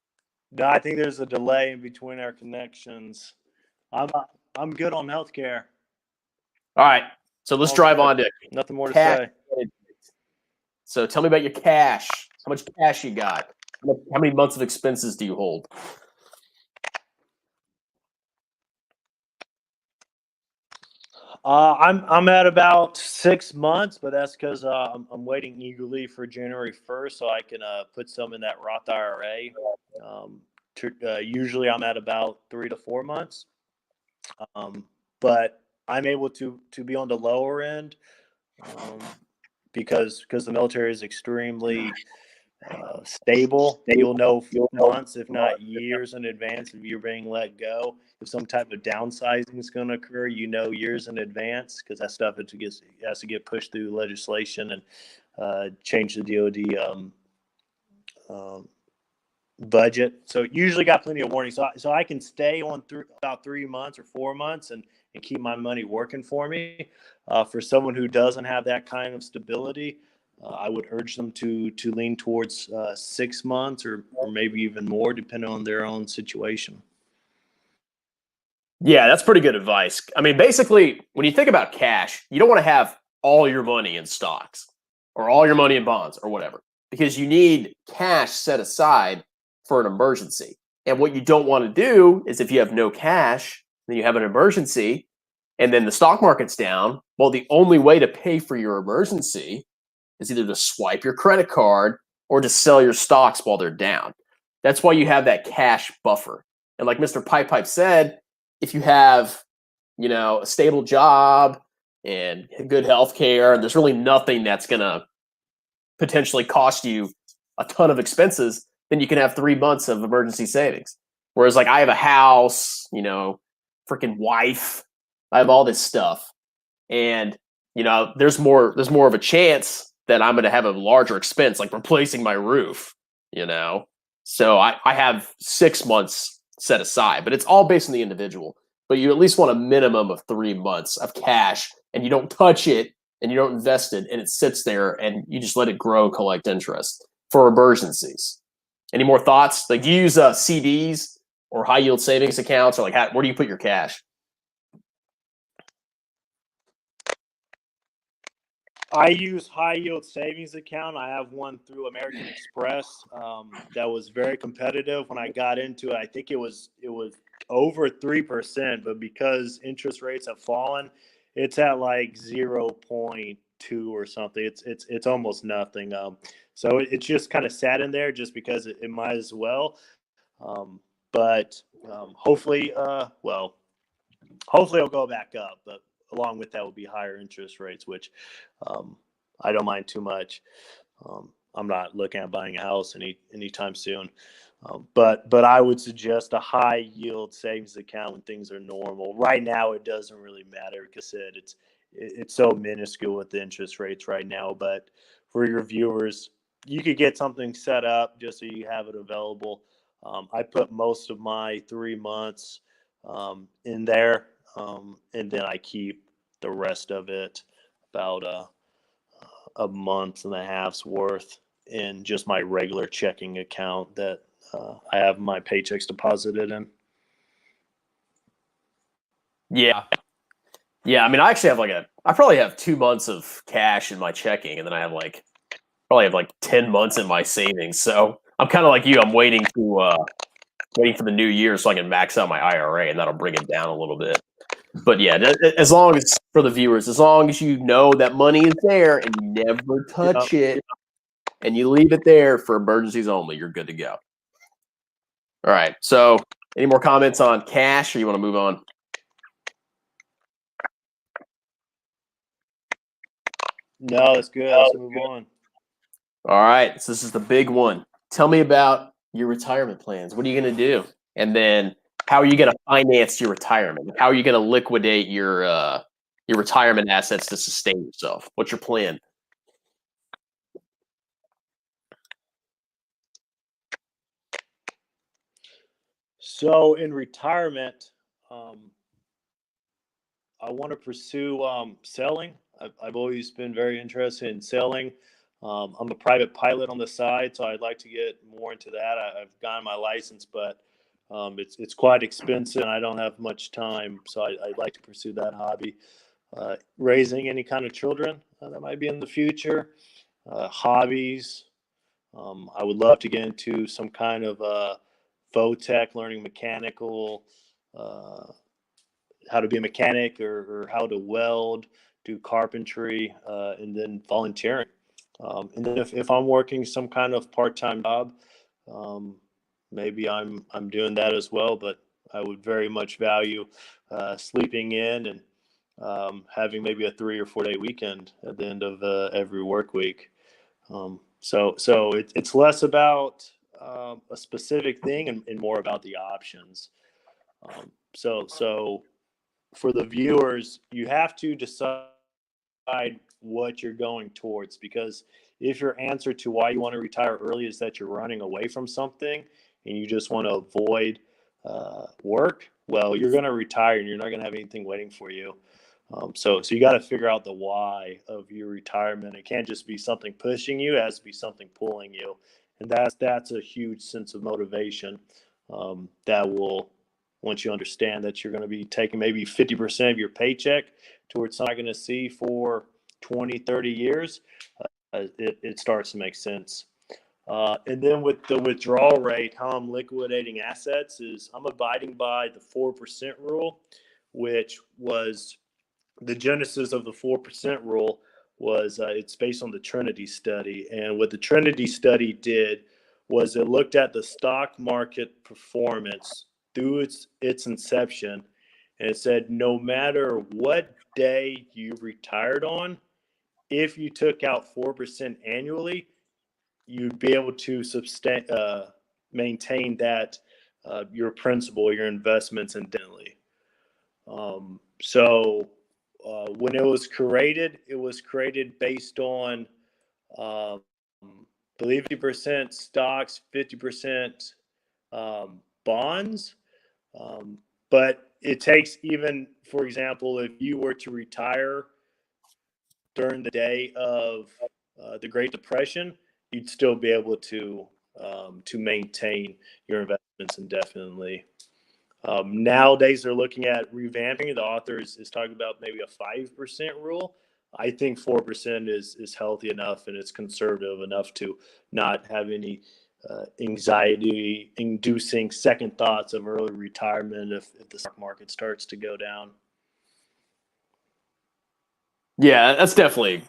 no, I think there's a delay in between our connections. I'm good on healthcare. All right. So let's drive on to Nothing more to cash. say. So tell me about your cash. How much cash you got? How many months of expenses do you hold? I'm at about 6 months, but that's because I'm waiting eagerly for January 1st so I can put some in that Roth IRA. Usually I'm at about 3 to 4 months, but I'm able to be on the lower end because the military is extremely stable. You'll know months, if not years in advance if you're being let go. If some type of downsizing is going to occur, you know years in advance because that stuff has to get pushed through legislation and change the DoD budget. So usually got plenty of warning. So I can stay on through about 3 months or 4 months and keep my money working for me. For someone who doesn't have that kind of stability, I would urge them to lean towards 6 months or maybe even more, depending on their own situation. Yeah, that's pretty good advice. I mean, basically, when you think about cash, you don't want to have all your money in stocks or all your money in bonds or whatever, because you need cash set aside for an emergency. And what you don't want to do is if you have no cash, then you have an emergency, and then the stock market's down. Well, the only way to pay for your emergency is either to swipe your credit card or to sell your stocks while they're down. That's why you have that cash buffer. And like Mr. Pipe said, if you have, a stable job and good health care, and there's really nothing that's going to potentially cost you a ton of expenses, then you can have 3 months of emergency savings. Whereas like I have a house, freaking wife, I have all this stuff. And, there's more of a chance that I'm going to have a larger expense, like replacing my roof, So I have 6 months set aside, but it's all based on the individual. But you at least want a minimum of 3 months of cash, and you don't touch it and you don't invest it, and it sits there and you just let it grow, collect interest for emergencies. Any more thoughts? Like, do you use CDs or high yield savings accounts, or like where do you put your cash? I use high yield savings account. I have one through American Express that was very competitive when I got into it. I think it was over 3%, but because interest rates have fallen, it's at like 0.2 or something. It's almost nothing. So it's just kind of sat in there just because it might as well. But hopefully, hopefully it'll go back up. But along with that will be higher interest rates, which I don't mind too much. I'm not looking at buying a house anytime soon. But I would suggest a high yield savings account when things are normal. Right now, it doesn't really matter. Like I said, it's so minuscule with the interest rates right now. But for your viewers, you could get something set up just so you have it available. I put most of my 3 months in there, and then I keep the rest of it, about a month and a half's worth, in just my regular checking account that I have my paychecks deposited in. Yeah. I mean, I actually have I probably have 2 months of cash in my checking, and then I have probably have 10 months in my savings. So I'm kind of like you. I'm waiting for the new year so I can max out my IRA, and that'll bring it down a little bit. But yeah, as long as, for the viewers, as long as you know that money is there and you never touch it, and you leave it there for emergencies only, you're good to go. All right. So any more comments on cash, or you want to move on? No, that's good. Let's move on. All right. So this is the big one. Tell me about your retirement plans. What are you going to do? And then how are you going to finance your retirement? How are you going to liquidate your retirement assets to sustain yourself? What's your plan? So in retirement, I want to pursue selling. I've always been very interested in selling. I'm a private pilot on the side, so I'd like to get more into that. I've gotten my license, but it's quite expensive, and I don't have much time, so I'd like to pursue that hobby. Raising any kind of children that might be in the future. Hobbies. I would love to get into some kind of faux tech, learning mechanical, how to be a mechanic, or how to weld, do carpentry, and then volunteering. And then if I'm working some kind of part-time job, maybe I'm doing that as well. But I would very much value sleeping in and having maybe a 3 or 4 day weekend at the end of every work week. So it's less about a specific thing and more about the options. So for the viewers, you have to decide what you're going towards, because if your answer to why you want to retire early is that you're running away from something and you just want to avoid work, well, you're going to retire and you're not going to have anything waiting for you. So you got to figure out the why of your retirement. It can't just be something pushing you; it has to be something pulling you, and that's a huge sense of motivation that will, once you understand that you're going to be taking maybe 50% of your paycheck towards something you're going to see for 20, 30 years, it starts to make sense. And then with the withdrawal rate, how I'm liquidating assets is I'm abiding by the 4% rule, which was the genesis of the 4% rule was it's based on the Trinity study. And what the Trinity study did was it looked at the stock market performance through its inception. And it said no matter what day you retired on, if you took out 4% annually, you'd be able to maintain that your principal, your investments indefinitely. When it was created based on, um, I believe 50% stocks, 50% bonds. But it takes, even, for example, if you were to retire during the day of the Great Depression, you'd still be able to maintain your investments indefinitely. Nowadays, they're looking at revamping. The author is talking about maybe a 5% rule. I think 4% is healthy enough and it's conservative enough to not have any anxiety-inducing second thoughts of early retirement if the stock market starts to go down. Yeah, that's definitely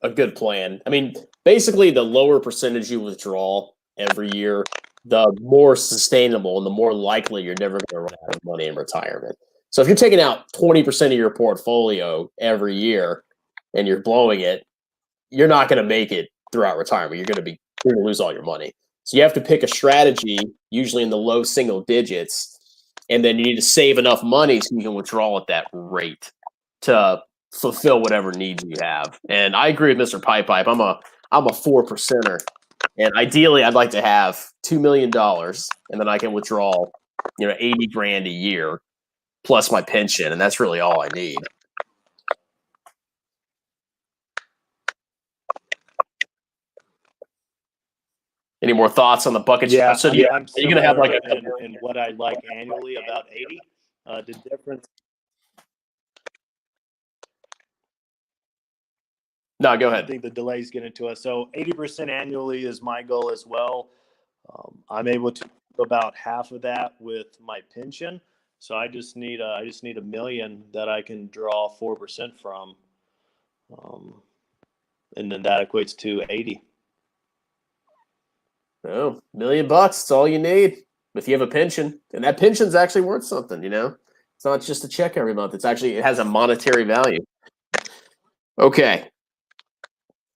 a good plan. I mean, basically, the lower percentage you withdraw every year, the more sustainable and the more likely you're never going to run out of money in retirement. So if you're taking out 20% of your portfolio every year and you're blowing it, you're not going to make it throughout retirement. You're going to lose all your money. So you have to pick a strategy, usually in the low single digits, and then you need to save enough money so you can withdraw at that rate to fulfill whatever needs you have. And I agree with Mr. Pipe. I'm a 4%er. And ideally I'd like to have $2 million and then I can withdraw, 80 grand a year plus my pension, and that's really all I need. Any more thoughts on the bucket? Yeah, So I'm are you going to have like a in what I like annually, about 80. The difference. No, go I ahead. think the delays get into us. So 80% annually is my goal as well. I'm able to do about half of that with my pension. So I just need a million that I can draw 4% from, and then that equates to 80. Oh, $1 million, that's all you need if you have a pension. And that pension's actually worth something, It's not just a check every month. It has a monetary value. Okay.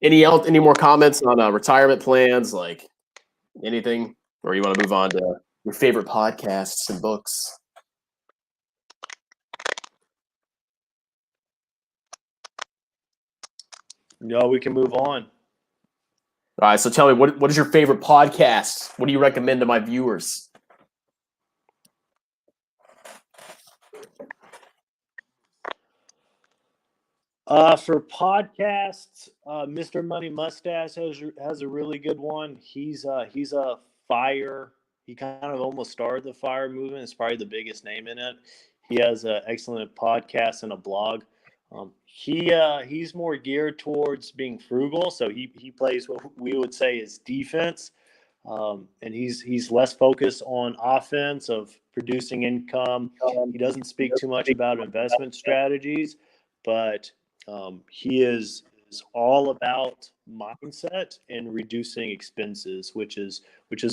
Any more comments on retirement plans, like anything, or you want to move on to your favorite podcasts and books? No, we can move on. All right, so tell me, what is your favorite podcast? What do you recommend to my viewers? For podcasts, Mr. Money Mustache has a really good one. He's a fire. He kind of almost started the fire movement. It's probably the biggest name in it. He has an excellent podcast and a blog. He's more geared towards being frugal, so he plays what we would say is defense, and he's less focused on offense of producing income. He doesn't speak too much about investment strategies, but he is all about mindset and reducing expenses, which is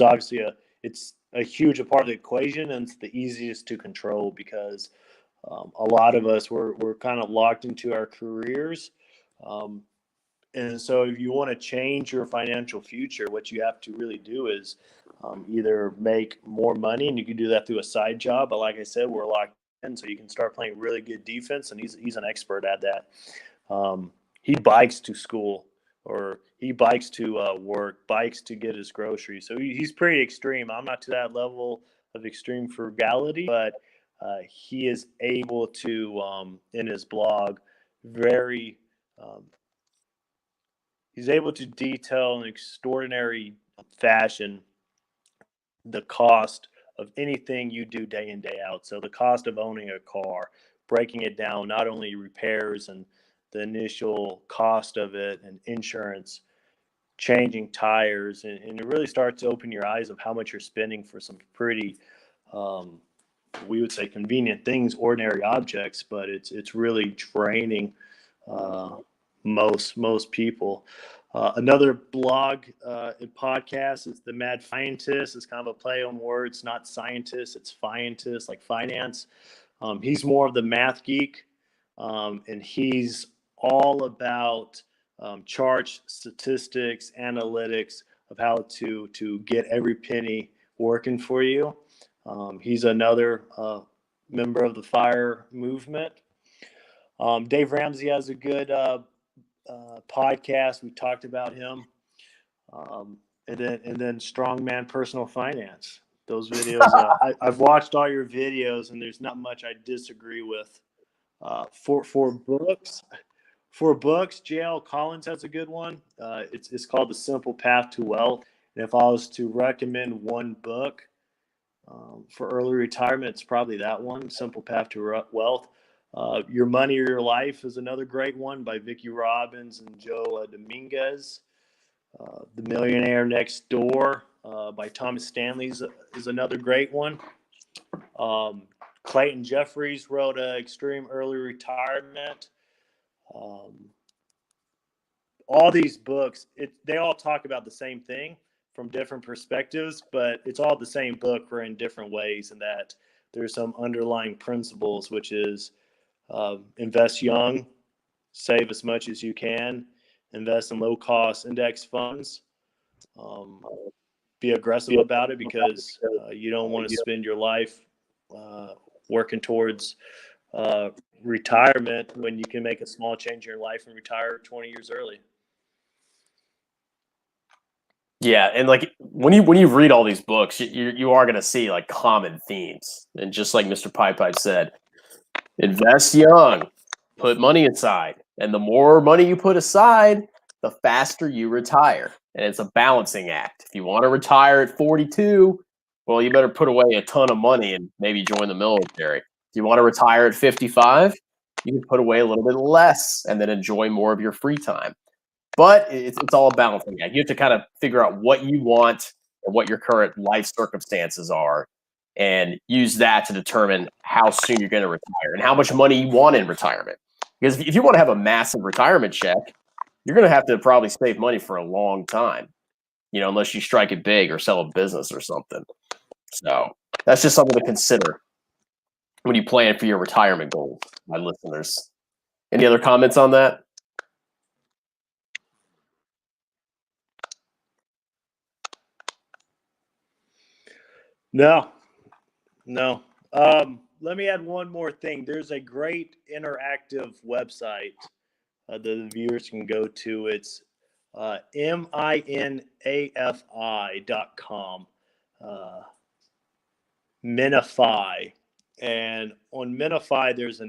obviously it's a huge part of the equation, and it's the easiest to control because a lot of us we're kind of locked into our careers. And so if you want to change your financial future, what you have to really do is either make more money, and you can do that through a side job. But like I said, we're locked in, so you can start playing really good defense, and he's an expert at that. He bikes to school, or he bikes to work, bikes to get his groceries. So he's pretty extreme. I'm not to that level of extreme frugality, but he is able to, in his blog, very he's able to detail in extraordinary fashion the cost of anything you do day in, day out. So the cost of owning a car, breaking it down, not only repairs and the initial cost of it and insurance, changing tires, and it really starts to open your eyes of how much you're spending for some pretty, we would say, convenient things, ordinary objects, but it's really draining most people. Another blog and podcast is The Mad Scientist. It's kind of a play on words, not scientist, it's scientist, like finance. He's more of the math geek, and he's all about charts, statistics, analytics of how to get every penny working for you. He's another member of the FIRE movement. Dave Ramsey has a good podcast. We talked about him. And then Strongman Personal Finance. Those videos, I've watched all your videos, and there's not much I disagree with. For books, J.L. Collins has a good one. It's called The Simple Path to Wealth. And if I was to recommend one book for early retirement, it's probably that one, Simple Path to Wealth. Your Money or Your Life is another great one by Vicki Robbins and Joe Dominguez. The Millionaire Next Door by Thomas Stanley is another great one. Clayton Jeffries wrote Extreme Early Retirement. All these books, they all talk about the same thing from different perspectives, but it's all the same book for in different ways, and that there's some underlying principles, which is invest young, save as much as you can, invest in low-cost index funds, be aggressive about it, because you don't want to spend your life working towards retirement when you can make a small change in your life and retire 20 years early. Yeah, and like when you read all these books, you are going to see like common themes, and just like Mr. Pipe said, invest young, put money aside, and the more money you put aside, the faster you retire. And it's a balancing act. If you want to retire at 42, well, you better put away a ton of money and maybe join the military. If you want to retire at 55, you can put away a little bit less and then enjoy more of your free time. But it's all a balancing act. You have to kind of figure out what you want and what your current life circumstances are, and use that to determine how soon you're going to retire and how much money you want in retirement. Because if you want to have a massive retirement check, you're going to have to probably save money for a long time, unless you strike it big or sell a business or something. So that's just something to consider when you plan for your retirement goals, my listeners. Any other comments on that? No. Let me add one more thing. There's a great interactive website that the viewers can go to. It's minafi.com. Minify. And on Minify, there's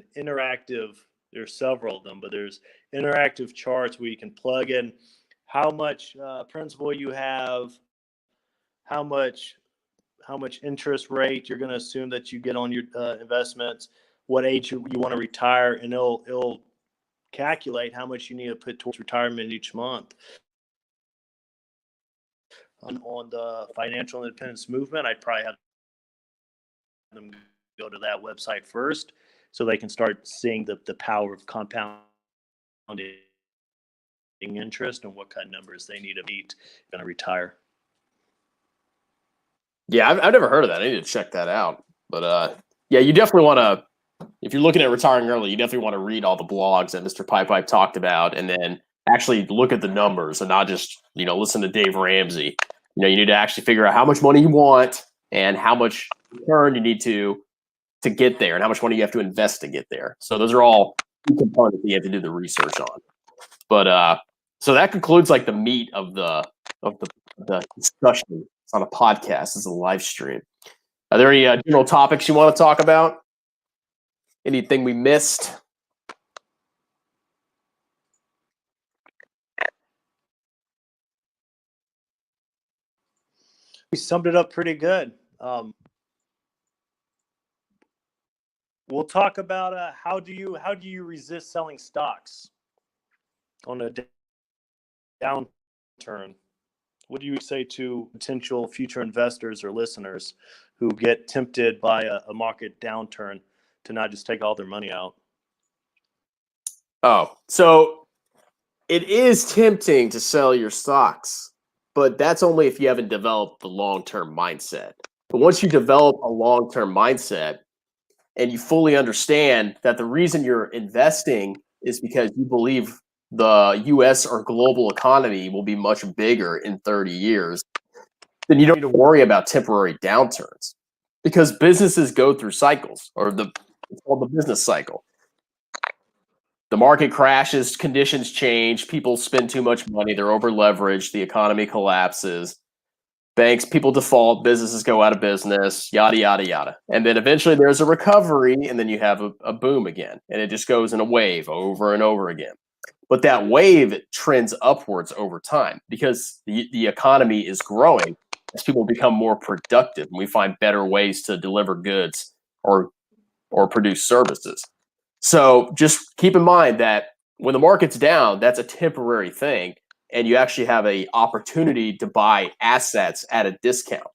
several of them, but there's interactive charts where you can plug in how much principal you have, how much interest rate you're going to assume that you get on your investments, what age you want to retire, and it'll calculate how much you need to put towards retirement each month. On the financial independence movement, I'd probably have them go to that website first so they can start seeing the power of compounding interest and what kind of numbers they need to meet going to retire. Yeah, I've never heard of that. I need to check that out. But yeah, you definitely want to, if you're looking at retiring early, you definitely want to read all the blogs that Mr. Pipe talked about, and then actually look at the numbers and not just, listen to Dave Ramsey. You need to actually figure out how much money you want and how much return you need to get there, and how much money you have to invest to get there. So those are all components that you have to do the research on. But so that concludes like the meat of the discussion. It's not a podcast; it's a live stream. Are there any general topics you want to talk about? Anything we missed? We summed it up pretty good. We'll talk about how do you resist selling stocks on a down downturn, what do you say to potential future investors or listeners who get tempted by a market downturn to not just take all their money out? Oh, so it is tempting to sell your stocks, but that's only if you haven't developed the long-term mindset. But once you develop a long-term mindset and you fully understand that the reason you're investing is because you believe the US or global economy will be much bigger in 30 years, then you don't need to worry about temporary downturns because businesses go through cycles, or it's called the business cycle. The market crashes, conditions change, people spend too much money, they're over leveraged, the economy collapses, people default, businesses go out of business, yada, yada, yada. And then eventually there's a recovery, and then you have a boom again. And it just goes in a wave over and over again. But that wave trends upwards over time because the economy is growing as people become more productive and we find better ways to deliver goods or produce services. So just keep in mind that when the market's down, that's a temporary thing, and you actually have an opportunity to buy assets at a discount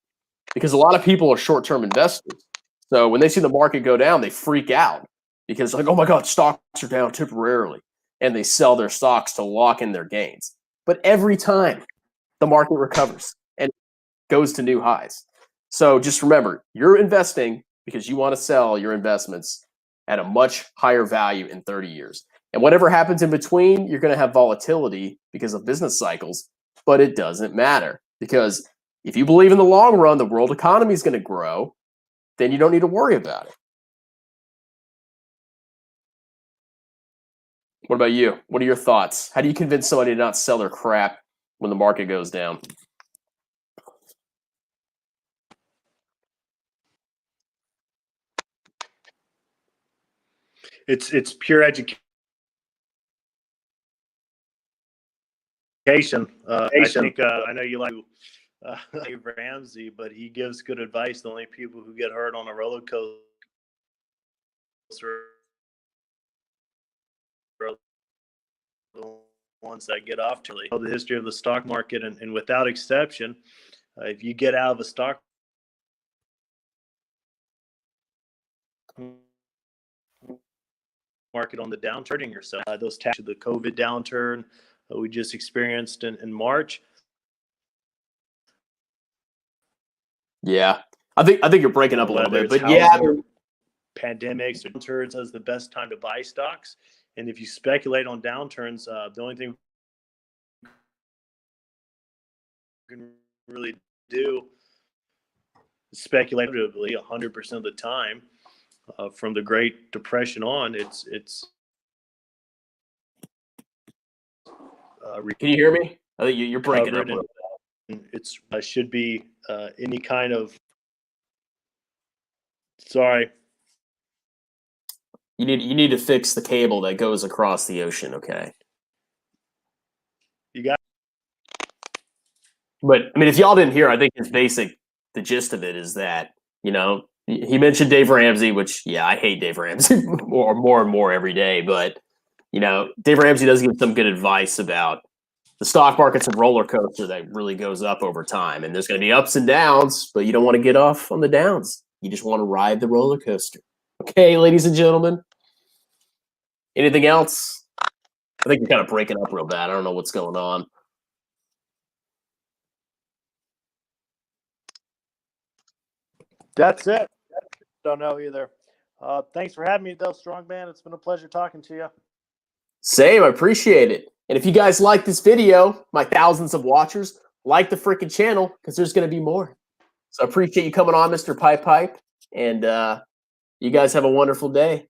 because a lot of people are short-term investors. So when they see the market go down, they freak out because like, oh my God, stocks are down temporarily, and they sell their stocks to lock in their gains. But every time the market recovers and goes to new highs. So just remember, you're investing because you want to sell your investments at a much higher value in 30 years. And whatever happens in between, you're going to have volatility because of business cycles, but it doesn't matter because if you believe in the long run, the world economy is going to grow, then you don't need to worry about it. What about you? What are your thoughts? How do you convince somebody to not sell their crap when the market goes down? It's pure education. I think I know you like Dave Ramsey, but he gives good advice. The only people who get hurt on a roller coaster are the ones that get off to the history of the stock market, and without exception, if you get out of a stock market on the downturn yourself, those tax to the COVID downturn we just experienced in March. Yeah, I think you're breaking up a little bit, but housing, yeah, pandemics or downturns is the best time to buy stocks. And if you speculate on downturns, the only thing you can really do is speculatively 100% of the time. From the Great Depression on, it's can you hear me? I think you're breaking up. It's should be any kind of. Sorry. You need to fix the cable that goes across the ocean, okay? You got. But I mean, if y'all didn't hear, I think the gist of it is that, he mentioned Dave Ramsey, which, yeah, I hate Dave Ramsey more and more every day. But, Dave Ramsey does give some good advice about the stock market's a roller coaster that really goes up over time. And there's going to be ups and downs, but you don't want to get off on the downs. You just want to ride the roller coaster. Okay, ladies and gentlemen. Anything else? I think you're kind of breaking up real bad. I don't know what's going on. That's it. Don't know either. Thanks for having me, though, Strongman. It's been a pleasure talking to you. Same. I appreciate it. And if you guys like this video, my thousands of watchers, like the freaking channel because there's going to be more. So I appreciate you coming on, Mr. Pipe. And you guys have a wonderful day.